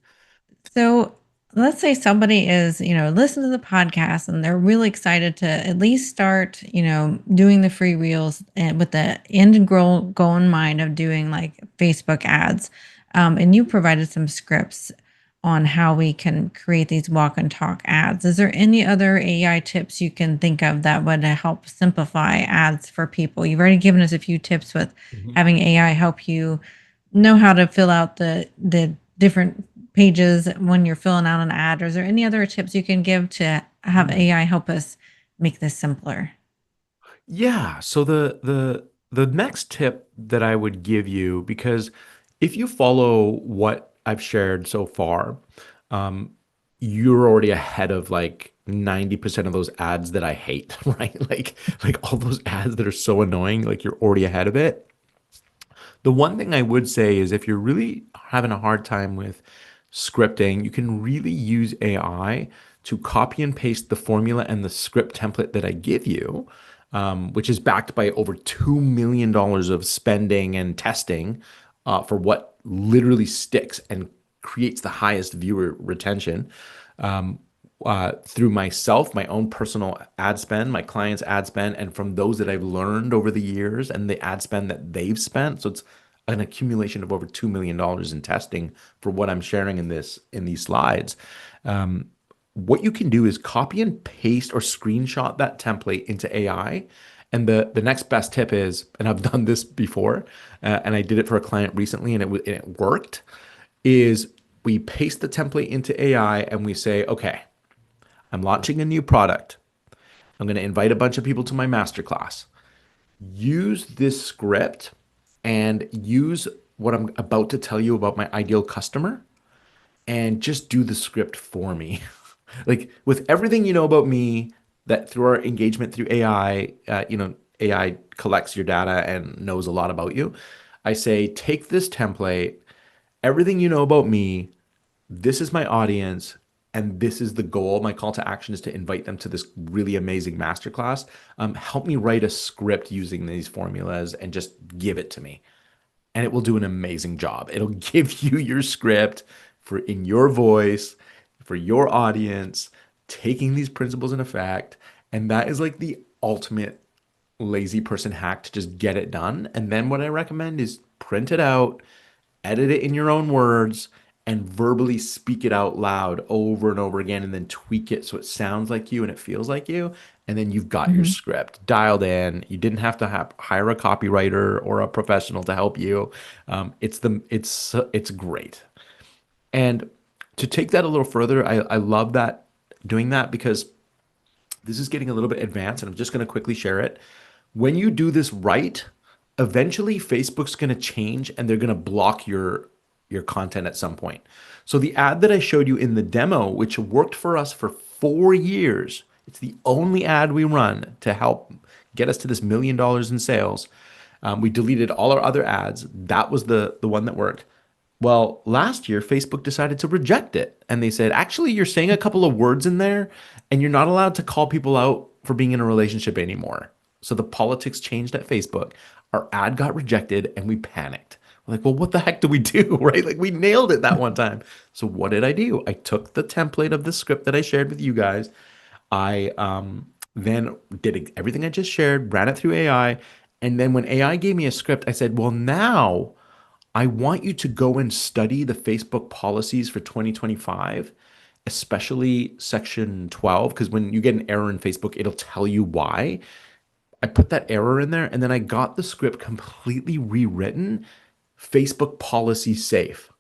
So let's say somebody is, listen to the podcast and they're really excited to at least start, doing the free reels and with the goal in mind of doing like Facebook ads. And you provided some scripts on how we can create these walk and talk ads. Is there any other AI tips you can think of that would help simplify ads for people? You've already given us a few tips with Mhm. having AI help you know how to fill out the different pages when you're filling out an ad, or is there any other tips you can give to have Mm. AI help us make this simpler? Yeah, so the next tip that I would give you, because if you follow what I've shared so far, um, you're already ahead of like 90% of those ads that I hate, right? Like all those ads that are so annoying, like you're already ahead of it. The one thing I would say is if you're really having a hard time with scripting, you can really use AI to copy and paste the formula and the script template that I give you, which is backed by over $2 million of spending and testing for what literally sticks and creates the highest viewer retention. Through myself, my own personal ad spend, my clients' ad spend, and from those that I've learned over the years and the ad spend that they've spent. So it's an accumulation of over $2 million in testing for what I'm sharing in these slides. What you can do is copy and paste or screenshot that template into AI. And the next best tip is, and I've done this before, and I did it for a client recently, and it worked. Is we paste the template into AI and we say, okay, I'm launching a new product. I'm going to invite a bunch of people to my masterclass. Use this script and use what I'm about to tell you about my ideal customer and just do the script for me. Like with everything you know about me, that through our engagement through AI, AI collects your data and knows a lot about you. I say, take this template, everything you know about me, this is my audience and this is the goal. My call to action is to invite them to this really amazing masterclass. Help me write a script using these formulas and just give it to me. And it will do an amazing job. It'll give you your script for in your voice, for your audience, taking these principles in effect. And that is like the ultimate lazy person hack to just get it done. And then what I recommend is print it out, edit it in your own words, and verbally speak it out loud over and over again, and then tweak it so it sounds like you and it feels like you. And then you've got your Mhm. script dialed in. You didn't have to hire a copywriter or a professional to help you. It's great. And to take that a little further, I love that doing that because this is getting a little bit advanced, and I'm just going to quickly share it. When you do this right, eventually Facebook's going to change and they're going to block your content at some point. So the ad that I showed you in the demo, which worked for us for 4 years, it's the only ad we run to help get us to this $1 million in sales. We deleted all our other ads. That was the one that worked. Well, last year, Facebook decided to reject it. And they said, actually, you're saying a couple of words in there, and you're not allowed to call people out for being in a relationship anymore. So the politics changed at Facebook. Our ad got rejected, and we panicked. We're like, well, what the heck do we do? Right? Like, we nailed it that one time. So what did I do? I took the template of the script that I shared with you guys. I then did everything I just shared, ran it through AI. And then when AI gave me a script, I said, well, now I want you to go and study the Facebook policies for 2025, especially section 12, because when you get an error in Facebook, it'll tell you why. I put that error in there and then I got the script completely rewritten, Facebook policy safe.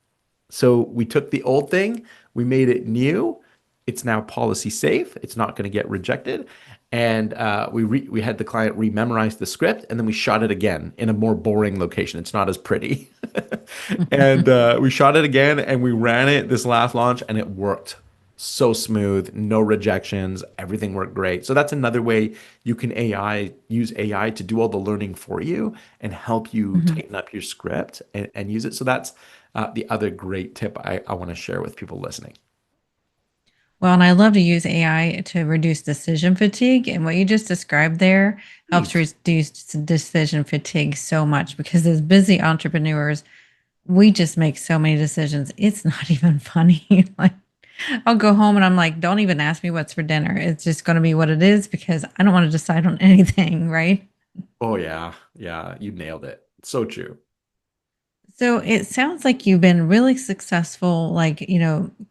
So we took the old thing, we made it new. It's now policy safe. It's not going to get rejected. And we had the client rememorize the script, and then we shot it again in a more boring location. It's not as pretty. And we shot it again, and we ran it this last launch, and it worked so smooth, no rejections, everything worked great. So that's another way you can use AI to do all the learning for you and help you Mhm. tighten up your script and use it. So that's the other great tip I want to share with people listening. Well, and I love to use AI to reduce decision fatigue. And what you just described there helps Neat. reduce decision fatigue so much because as busy entrepreneurs, we just make so many decisions. It's not even funny. Like, I'll go home and I'm like, don't even ask me what's for dinner. It's just going to be what it is because I don't want to decide on anything. Right. Oh yeah, yeah, you nailed it. So true. So it sounds like you've been really successful, like,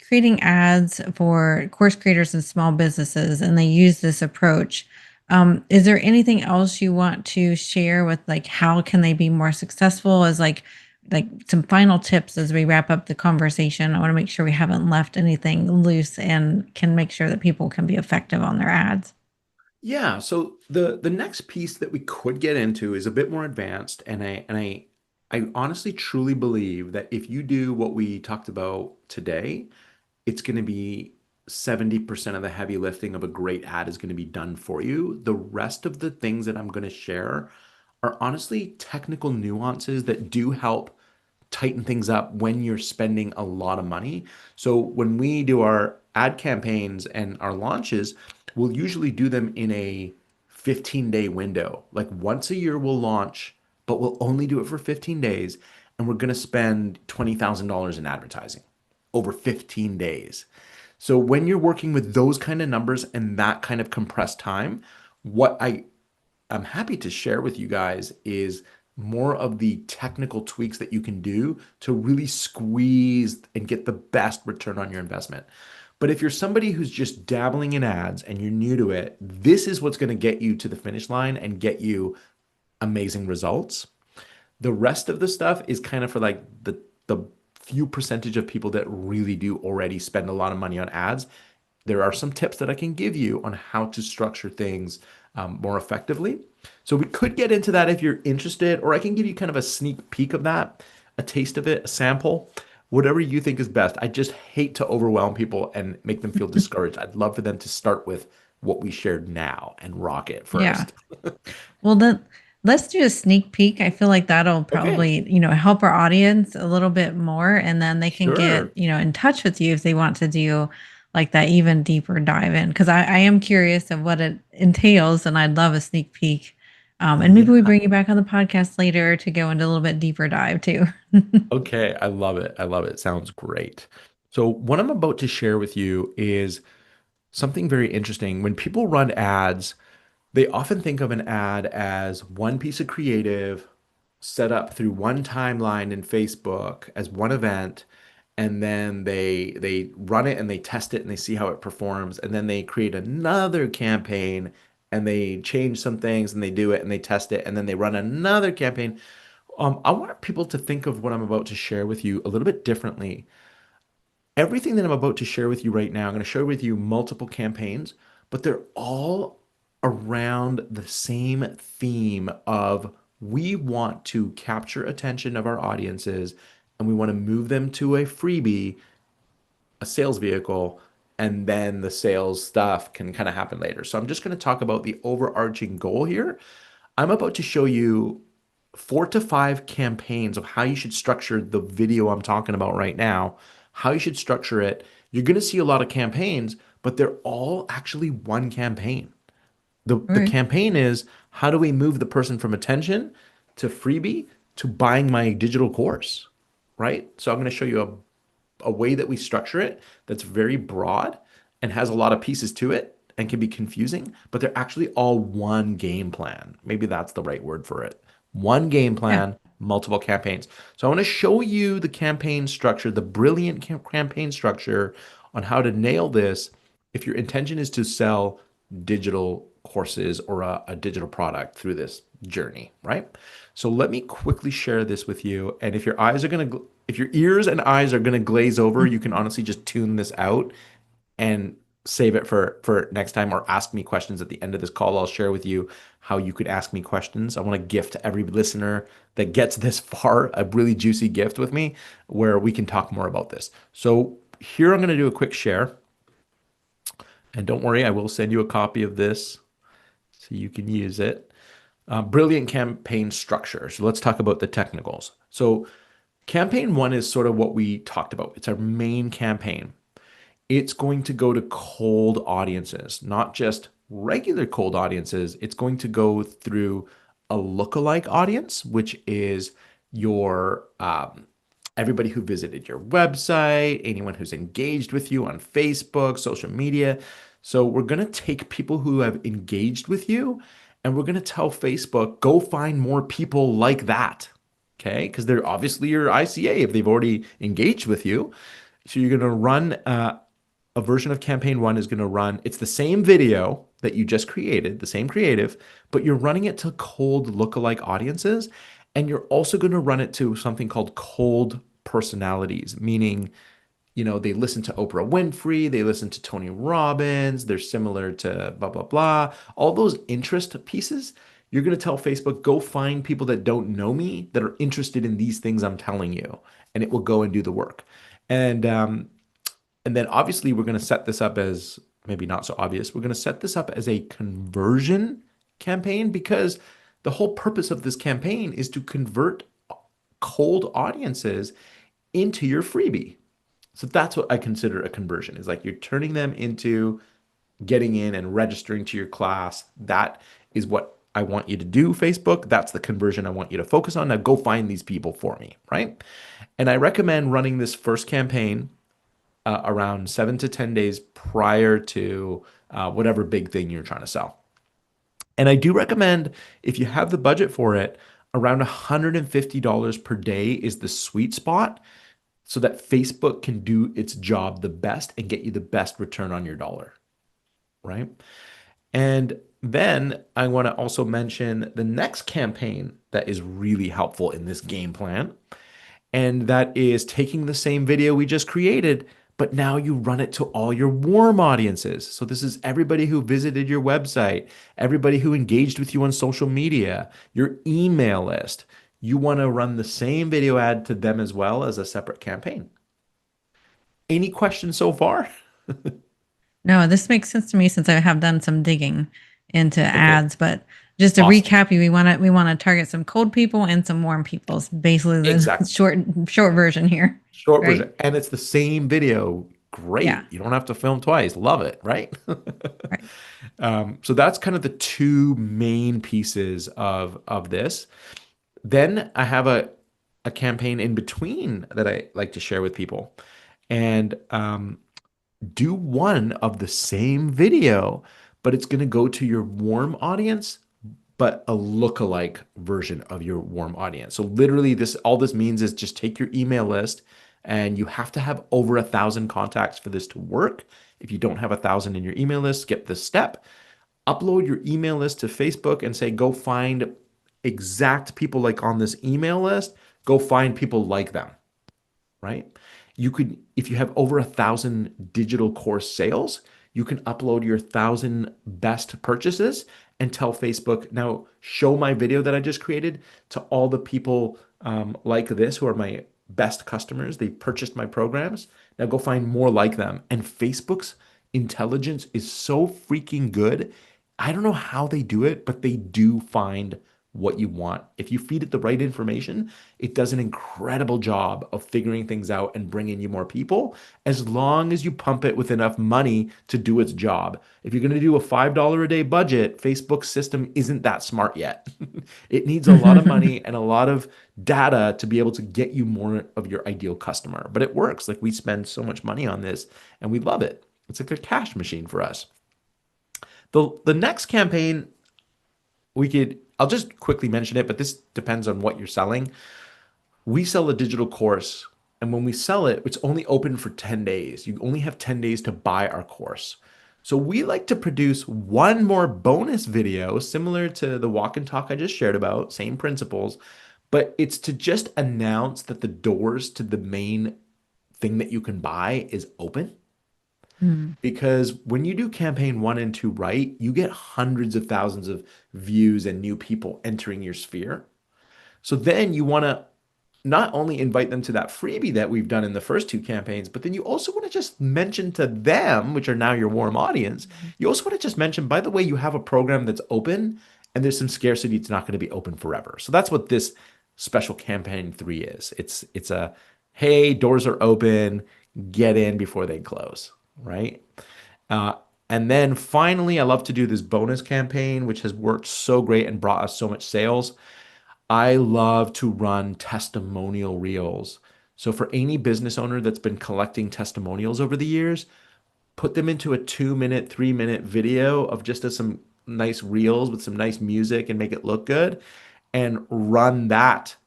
creating ads for course creators and small businesses, and they use this approach. Is there anything else you want to share with like how can they be more successful as like some final tips as we wrap up the conversation? I want to make sure we haven't left anything loose and can make sure that people can be effective on their ads. Yeah, so the next piece that we could get into is a bit more advanced, and I honestly truly believe that if you do what we talked about today, it's going to be 70% of the heavy lifting of a great ad is going to be done for you. The rest of the things that I'm going to share are honestly technical nuances that do help tighten things up when you're spending a lot of money. So when we do our ad campaigns and our launches, we'll usually do them in a 15-day window. Like once a year we'll launch, but we'll only do it for 15 days and we're going to spend $20,000 in advertising over 15 days. So when you're working with those kind of numbers and that kind of compressed time, what I'm happy to share with you guys is more of the technical tweaks that you can do to really squeeze and get the best return on your investment. But if you're somebody who's just dabbling in ads and you're new to it, this is what's going to get you to the finish line and get you amazing results. The rest of the stuff is kind of for like the few percentage of people that really do already spend a lot of money on ads. There are some tips that I can give you on how to structure things more effectively. So we could get into that if you're interested, or I can give you kind of a sneak peek of that, a taste of it, a sample, whatever you think is best. I just hate to overwhelm people and make them feel discouraged. I'd love for them to start with what we shared now and rock it Yeah. first. Well, then let's do a sneak peek. I feel like that'll Okay, probably, help our audience a little bit more. And then they can get, sure. in touch with you if they want to do like that even deeper dive in. Cause I am curious of what it entails and I'd love a sneak peek. And maybe we Yeah. bring you back on the podcast later to go into a little bit deeper dive too. Okay, I love it. I love it. Sounds great. So, what I'm about to share with you is something very interesting. When people run ads, they often think of an ad as one piece of creative set up through one timeline in Facebook as one event, and then they run it and they test it and they see how it performs, and then they create another campaign and they change some things and they do it and they test it and then they run another campaign. I want people to think of what I'm about to share with you a little bit differently. Everything that I'm about to share with you right now, I'm going to share with you multiple campaigns, but they're all around the same theme of we want to capture attention of our audiences and we want to move them to a freebie, a sales vehicle, and then the sales stuff can kind of happen later. So I'm just going to talk about the overarching goal here. I'm about to show you 4 to 5 campaigns of how you should structure the video I'm talking about right now, how you should structure it. You're going to see a lot of campaigns, but they're all actually one campaign. The Right. campaign is how do we move the person from attention to freebie to buying my digital course, right? So I'm going to show you a way that we structure it that's very broad and has a lot of pieces to it and can be confusing, but they're actually all one game plan. Maybe that's the right word for it. One game Yeah. plan, multiple campaigns. So I want to show you the campaign structure, the brilliant campaign structure on how to nail this if your intention is to sell digital courses or a digital product through this journey, right? So let me quickly share this with you. And if your ears and eyes are gonna glaze over, you can honestly just tune this out and save it for next time or ask me questions at the end of this call. I'll share with you how you could ask me questions. I want to gift every listener that gets this far a really juicy gift with me where we can talk more about this. So here I'm going to do a quick share. And don't worry, I will send you a copy of this so you can use it. Brilliant campaign structure. So let's talk about the technicals. So campaign one is sort of what we talked about. It's our main campaign. It's going to go to cold audiences, not just regular cold audiences. It's going to go through a lookalike audience, which is your everybody who visited your website, anyone who's engaged with you on Facebook, social media. So we're going to take people who have engaged with you and we're going to tell Facebook, go find more people like that. Okay. Because they're obviously your ICA if they've already engaged with you. So you're going to run a version of campaign one is going to run, it's the same video that you just created, the same creative, but you're running it to cold lookalike audiences. And you're also going to run it to something called cold personalities, meaning, they listen to Oprah Winfrey, they listen to Tony Robbins, they're similar to blah, blah, blah. All those interest pieces, you're going to tell Facebook, go find people that don't know me that are interested in these things I'm telling you, and it will go and do the work. And then obviously we're going to set this up as maybe not so obvious. We're going to set this up as a conversion campaign because the whole purpose of this campaign is to convert cold audiences into your freebie. So that's what I consider a conversion is like you're turning them into getting in and registering to your class. That is what I want you to do, Facebook. That's the conversion I want you to focus on. Now go find these people for me, right? And I recommend running this first campaign around 7 to 10 days prior to whatever big thing you're trying to sell. And I do recommend if you have the budget for it, around $150 per day is the sweet spot so that Facebook can do its job the best and get you the best return on your dollar, right? And then I want to also mention the next campaign that is really helpful in this game plan. And that is taking the same video we just created, but now you run it to all your warm audiences. So this is everybody who visited your website, everybody who engaged with you on social media, your email list. You want to run the same video ad to them as well as a separate campaign. Any questions so far? No, this makes sense to me since I have done some digging into Okay, ads. But just to awesome. recap you, we want to target some cold people and some warm people. It's basically the Exactly. short version here, Short right? version. And it's the same video. Yeah. Great. You don't have to film twice. Love it, right? Right. So that's kind of the two main pieces of this. Then I have a campaign in between that I like to share with people. And do one of the same video, but it's going to go to your warm audience, but a lookalike version of your warm audience. So literally this all this means is just take your email list and you have to have over 1,000 contacts for this to work. If you don't have 1,000 in your email list, skip this step. Upload your email list to Facebook and say, go find exact people like on this email list. Go find people like them, right? You could, if you have over 1,000 digital course sales, you can upload your 1,000 best purchases and tell Facebook, now show my video that I just created to all the people like this who are my best customers. They purchased my programs. Now go find more like them. And Facebook's intelligence is so freaking good. I don't know how they do it, but they do find what you want. If you feed it the right information, it does an incredible job of figuring things out and bringing you more people, as long as you pump it with enough money to do its job. If you're going to do a $5 a day budget, Facebook's system isn't that smart yet. It needs a lot of money and a lot of data to be able to get you more of your ideal customer. But it works. Like we spend so much money on this and we love it. It's like a cash machine for us. The next campaign I'll just quickly mention it, but this depends on what you're selling. We sell a digital course, and when we sell it, it's only open for 10 days. You only have 10 days to buy our course. So we like to produce one more bonus video similar to the walk and talk I just shared about, same principles, but it's to just announce that the doors to the main thing that you can buy is open. Mm. Because when you do campaign one and two right, you get hundreds of thousands of views and new people entering your sphere. So then you want to not only invite them to that freebie that we've done in the first two campaigns, but then you also want to just mention to them, which are now your warm audience, you also want to just mention, by the way, you have a program that's open and there's some scarcity. It's not going to be open forever. So that's what this special campaign three is. It's a, hey, doors are open, get in before they close, right? Uh, and then finally, I love to do this bonus campaign, which has worked so great and brought us so much sales. I love to run testimonial reels. So for any business owner that's been collecting testimonials over the years, put them into a 2 minute, 3 minute video of just some nice reels with some nice music and make it look good, and run that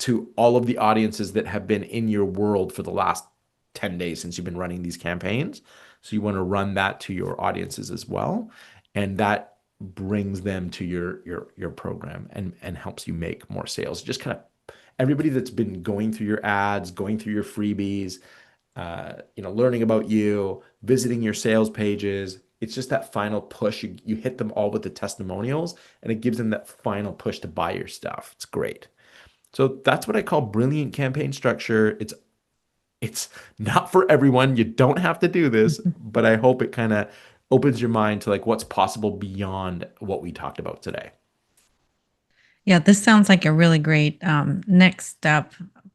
to all of the audiences that have been in your world for the last 10 days since you've been running these campaigns. So you want to run that to your audiences as well. And that brings them to your program and helps you make more sales. Just kind of everybody that's been going through your ads, going through your freebies, learning about you, visiting your sales pages. It's just that final push. You hit them all with the testimonials, and it gives them that final push to buy your stuff. It's great. So that's what I call brilliant campaign structure. It's not for everyone. You don't have to do this, but I hope it kind of opens your mind to like what's possible beyond what we talked about today. Yeah, this sounds like a really great next step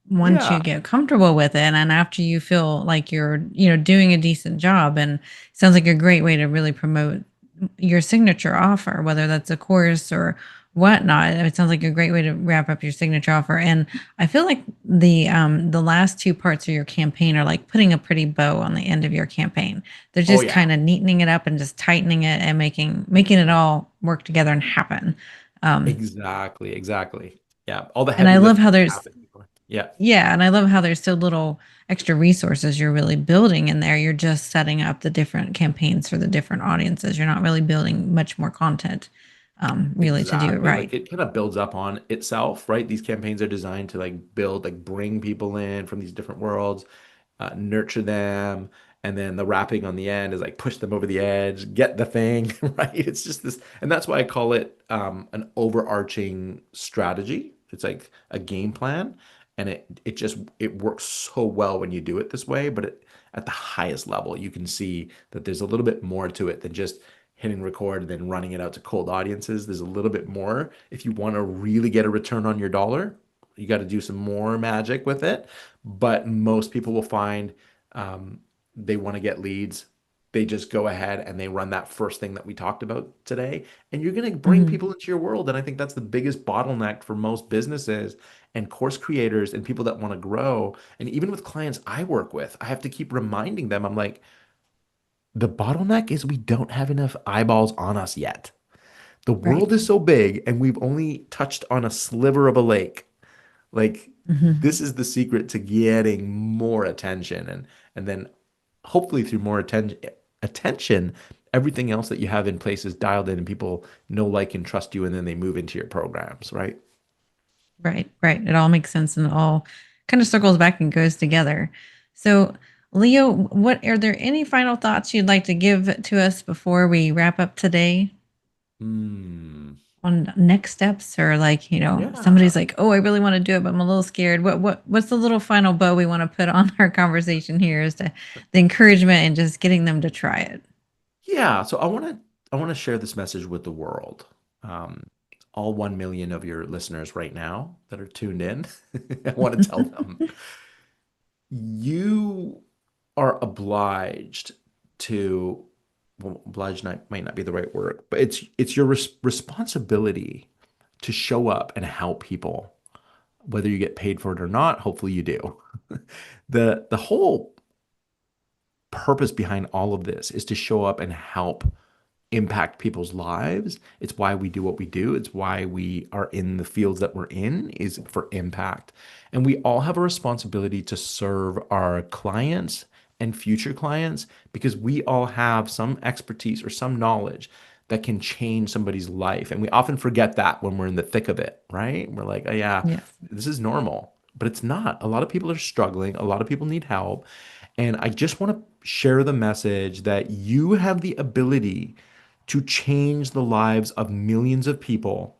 once you Yeah. get comfortable with it, and after you feel like you're, doing a decent job. And it sounds like a great way to really promote your signature offer, whether that's a course or whatnot. It sounds like a great way to wrap up your signature offer. And I feel like the last two parts of your campaign are like putting a pretty bow on the end of your campaign. They're Oh just yeah. kind of neatening it up and just tightening it and making it all work together and happen. Um, Exactly. Exactly. Yeah. All the and heavy I love lifting how there's happened. Yeah. Yeah, and I love how there's still little extra resources you're really building in there. You're just setting up the different campaigns for the different audiences. You're not really building much more content, really, to do it Exactly. Like right. it kind of builds up on itself, right? These campaigns are designed to like build, like bring people in from these different worlds, nurture them, and then the wrapping on the end is like push them over the edge, get the thing, right? It's just this, and that's why I call it an overarching strategy. It's like a game plan, and it works so well when you do it this way. But at the highest level, you can see that there's a little bit more to it than just hitting record and then running it out to cold audiences. There's a little bit more. If you want to really get a return on your dollar, you got to do some more magic with it. But most people will find they want to get leads. They just go ahead and they run that first thing that we talked about today. And you're going to bring Mhm. people into your world. And I think that's the biggest bottleneck for most businesses and course creators and people that want to grow. And even with clients I work with, I have to keep reminding them, I'm like, the bottleneck is we don't have enough eyeballs on us yet. The Right. world is so big and we've only touched on a sliver of a lake. Like Mhm. this is the secret to getting more attention, and then hopefully through more attention, everything else that you have in place is dialed in and people know, like, and trust you, and then they move into your programs, right? Right. Right. It all makes sense and it all kind of circles back and goes together. So, Leo, what are there any final thoughts you'd like to give to us before we wrap up today Hmm. on next steps, or like, somebody's Yeah. like, "Oh, I really want to do it, but I'm a little scared." What's the little final bow we want to put on our conversation here is to the encouragement and just getting them to try it. Yeah. So I want to share this message with the world. Um, all 1 million of your listeners right now that are tuned in. I want to tell them you are obliged to, well, obliged might not be the right word, but it's your responsibility to show up and help people, whether you get paid for it or not. Hopefully you do. The whole purpose behind all of this is to show up and help impact people's lives. It's why we do what we do. It's why we are in the fields that we're in, is for impact. And we all have a responsibility to serve our clients and future clients because we all have some expertise or some knowledge that can change somebody's life. And we often forget that when we're in the thick of it, right? We're like, oh, yeah, Yes. this is normal. But it's not. A lot of people are struggling. A lot of people need help. And I just want to share the message that you have the ability to change the lives of millions of people.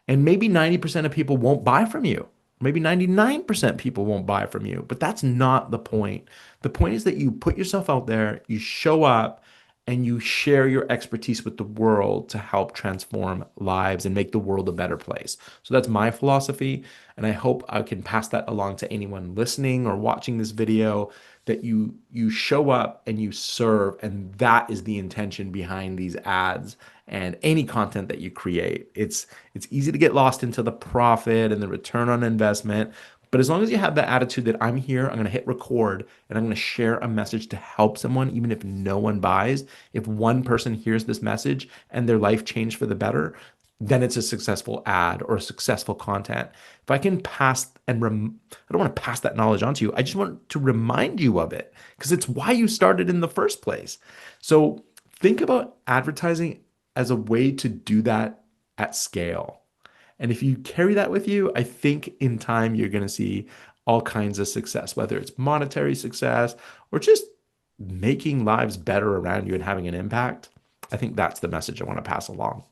And maybe 90% of people won't buy from you. Maybe 99% people won't buy from you, but that's not the point. The point is that you put yourself out there, you show up, and you share your expertise with the world to help transform lives and make the world a better place. So that's my philosophy. And I hope I can pass that along to anyone listening or watching this video, that you show up and you serve, and that is the intention behind these ads and any content that you create. It's easy to get lost into the profit and the return on investment, but as long as you have that attitude that I'm here, I'm going to hit record and I'm going to share a message to help someone, even if no one buys, if one person hears this message and their life changed for the better, then it's a successful ad or a successful content. If I can pass I don't want to pass that knowledge on to you. I just want to remind you of it because it's why you started in the first place. So think about advertising as a way to do that at scale. And if you carry that with you, I think in time you're going to see all kinds of success, whether it's monetary success or just making lives better around you and having an impact. I think that's the message I want to pass along.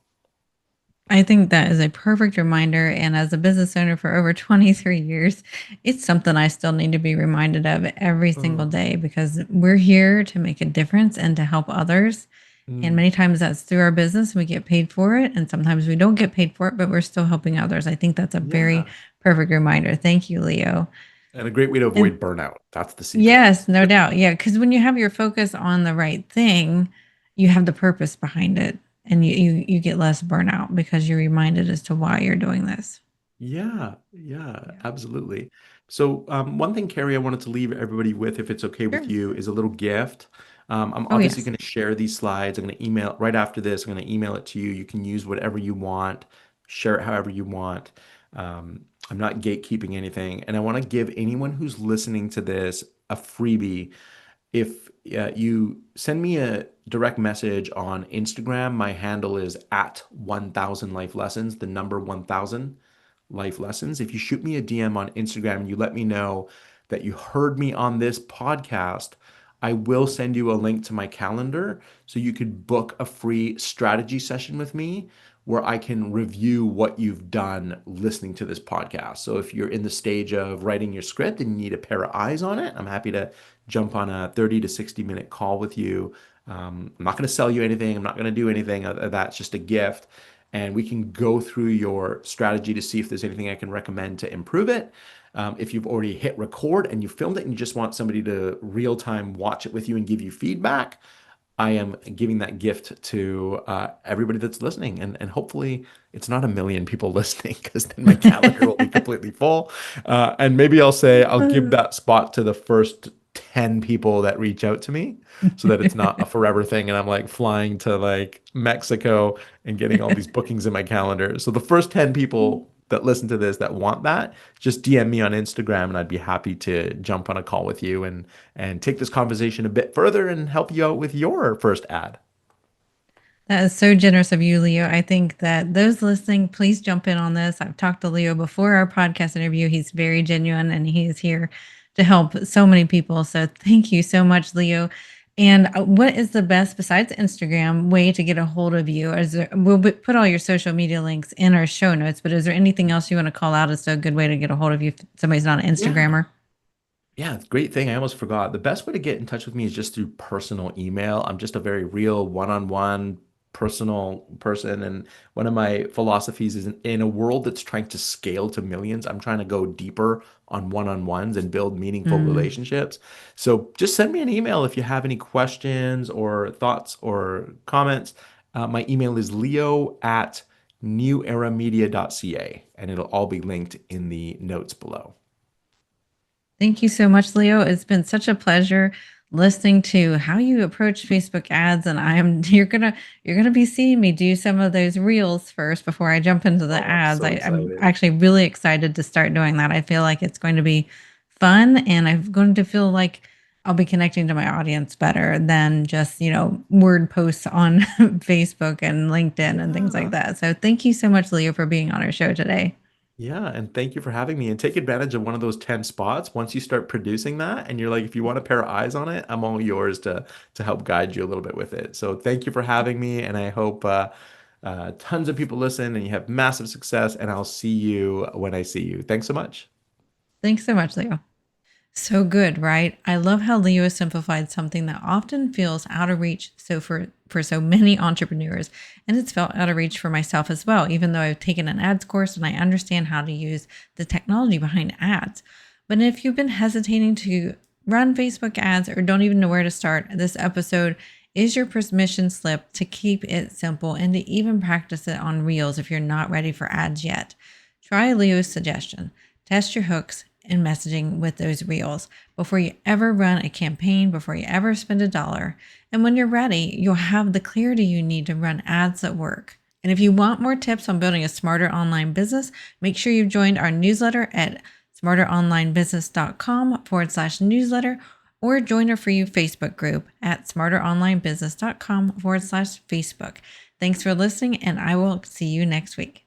I think that is a perfect reminder. And as a business owner for over 23 years, it's something I still need to be reminded of every single Oh. day because we're here to make a difference and to help others. And Mm. many times that's through our business. We get paid for it. And sometimes we don't get paid for it, but we're still helping others. I think that's a very Yeah. perfect reminder. Thank you, Leo. And a great way to And avoid burnout. That's the secret. yes, no doubt. Yeah. Because when you have your focus on the right thing, you have the purpose behind it and you get less burnout because you're reminded as to why you're doing this. Yeah, yeah, Yeah. absolutely. So, one thing, Carrie, I wanted to leave everybody with, if it's okay with Sure. you, is a little gift. I'm Oh, obviously yes. going to share these slides. I'm going to email right after this. I'm going to email it to you. You can use whatever you want, share it however you want. I'm not gatekeeping anything. And I want to give anyone who's listening to this a freebie. If you send me a direct message on Instagram, my handle is at 1000 life lessons, the number 1000 life lessons. If you shoot me a DM on Instagram and you let me know that you heard me on this podcast, I will send you a link to my calendar so you could book a free strategy session with me where I can review what you've done listening to this podcast. So if you're in the stage of writing your script and you need a pair of eyes on it, I'm happy to jump on a 30 to 60-minute call with you. I'm not going to sell you anything. I'm not going to do anything. That's just a gift. And we can go through your strategy to see if there's anything I can recommend to improve it. If you've already hit record and you filmed it and you just want somebody to real time watch it with you and give you feedback, I am giving that gift to everybody that's listening. And hopefully it's not a million people listening because then my calendar will be completely full. And maybe I'll say I'll give that spot to the first 10 people that reach out to me so that it's not a forever thing. And I'm like flying to like Mexico and getting all these bookings in my calendar. So the first 10 people that listen to this that want that, just DM me on Instagram and I'd be happy to jump on a call with you and take this conversation a bit further and help you out with your first ad. That is so generous of you, Leo. I think that those listening, please jump in on this. I've talked to Leo before our podcast interview. He's very genuine and he is here to help so many people. So thank you so much, Leo. And what is the best, besides Instagram, way to get a hold of you? Put all your social media links in our show notes, but is there anything else you want to call out as a good way to get a hold of you if somebody's not an Yeah. Instagrammer? Yeah, great thing. I almost forgot. The best way to get in touch with me is just through personal email. I'm just a very real one-on-one personal person. And one of my philosophies is in a world that's trying to scale to millions, I'm trying to go deeper on one-on-ones and build meaningful Mm. relationships. So just send me an email if you have any questions or thoughts or comments. My email is leo@neweramedia.ca, and it'll all be linked in the notes below. Thank you so much, Leo. It's been such a pleasure listening to how you approach Facebook ads, and you're gonna be seeing me do some of those reels first before I jump into the Oh, I'm ads. so I'm excited. actually really excited to start doing that. I feel like it's going to be fun, and I'm going to feel like I'll be connecting to my audience better than just word posts on Facebook and LinkedIn and things like Yeah. that. So thank you so much, Leo, for being on our show today. Yeah. And thank you for having me. And take advantage of one of those 10 spots. Once you start producing that and you're like, if you want a pair of eyes on it, I'm all yours to help guide you a little bit with it. So thank you for having me. And I hope tons of people listen and you have massive success. And I'll see you when I see you. Thanks so much. Thanks so much, Leo. So good, right? I love how Leo has simplified something that often feels out of reach for so many entrepreneurs, and it's felt out of reach for myself as well, even though I've taken an ads course and I understand how to use the technology behind ads. But if you've been hesitating to run Facebook ads or don't even know where to start, this episode is your permission slip to keep it simple and to even practice it on Reels if you're not ready for ads yet. Try Leo's suggestion. Test your hooks and messaging with those reels before you ever run a campaign, before you ever spend a dollar. And when you're ready, you'll have the clarity you need to run ads that work. And if you want more tips on building a smarter online business, make sure you've joined our newsletter at smarteronlinebusiness.com/newsletter or join our free Facebook group at smarteronlinebusiness.com/Facebook. Thanks for listening, and I will see you next week.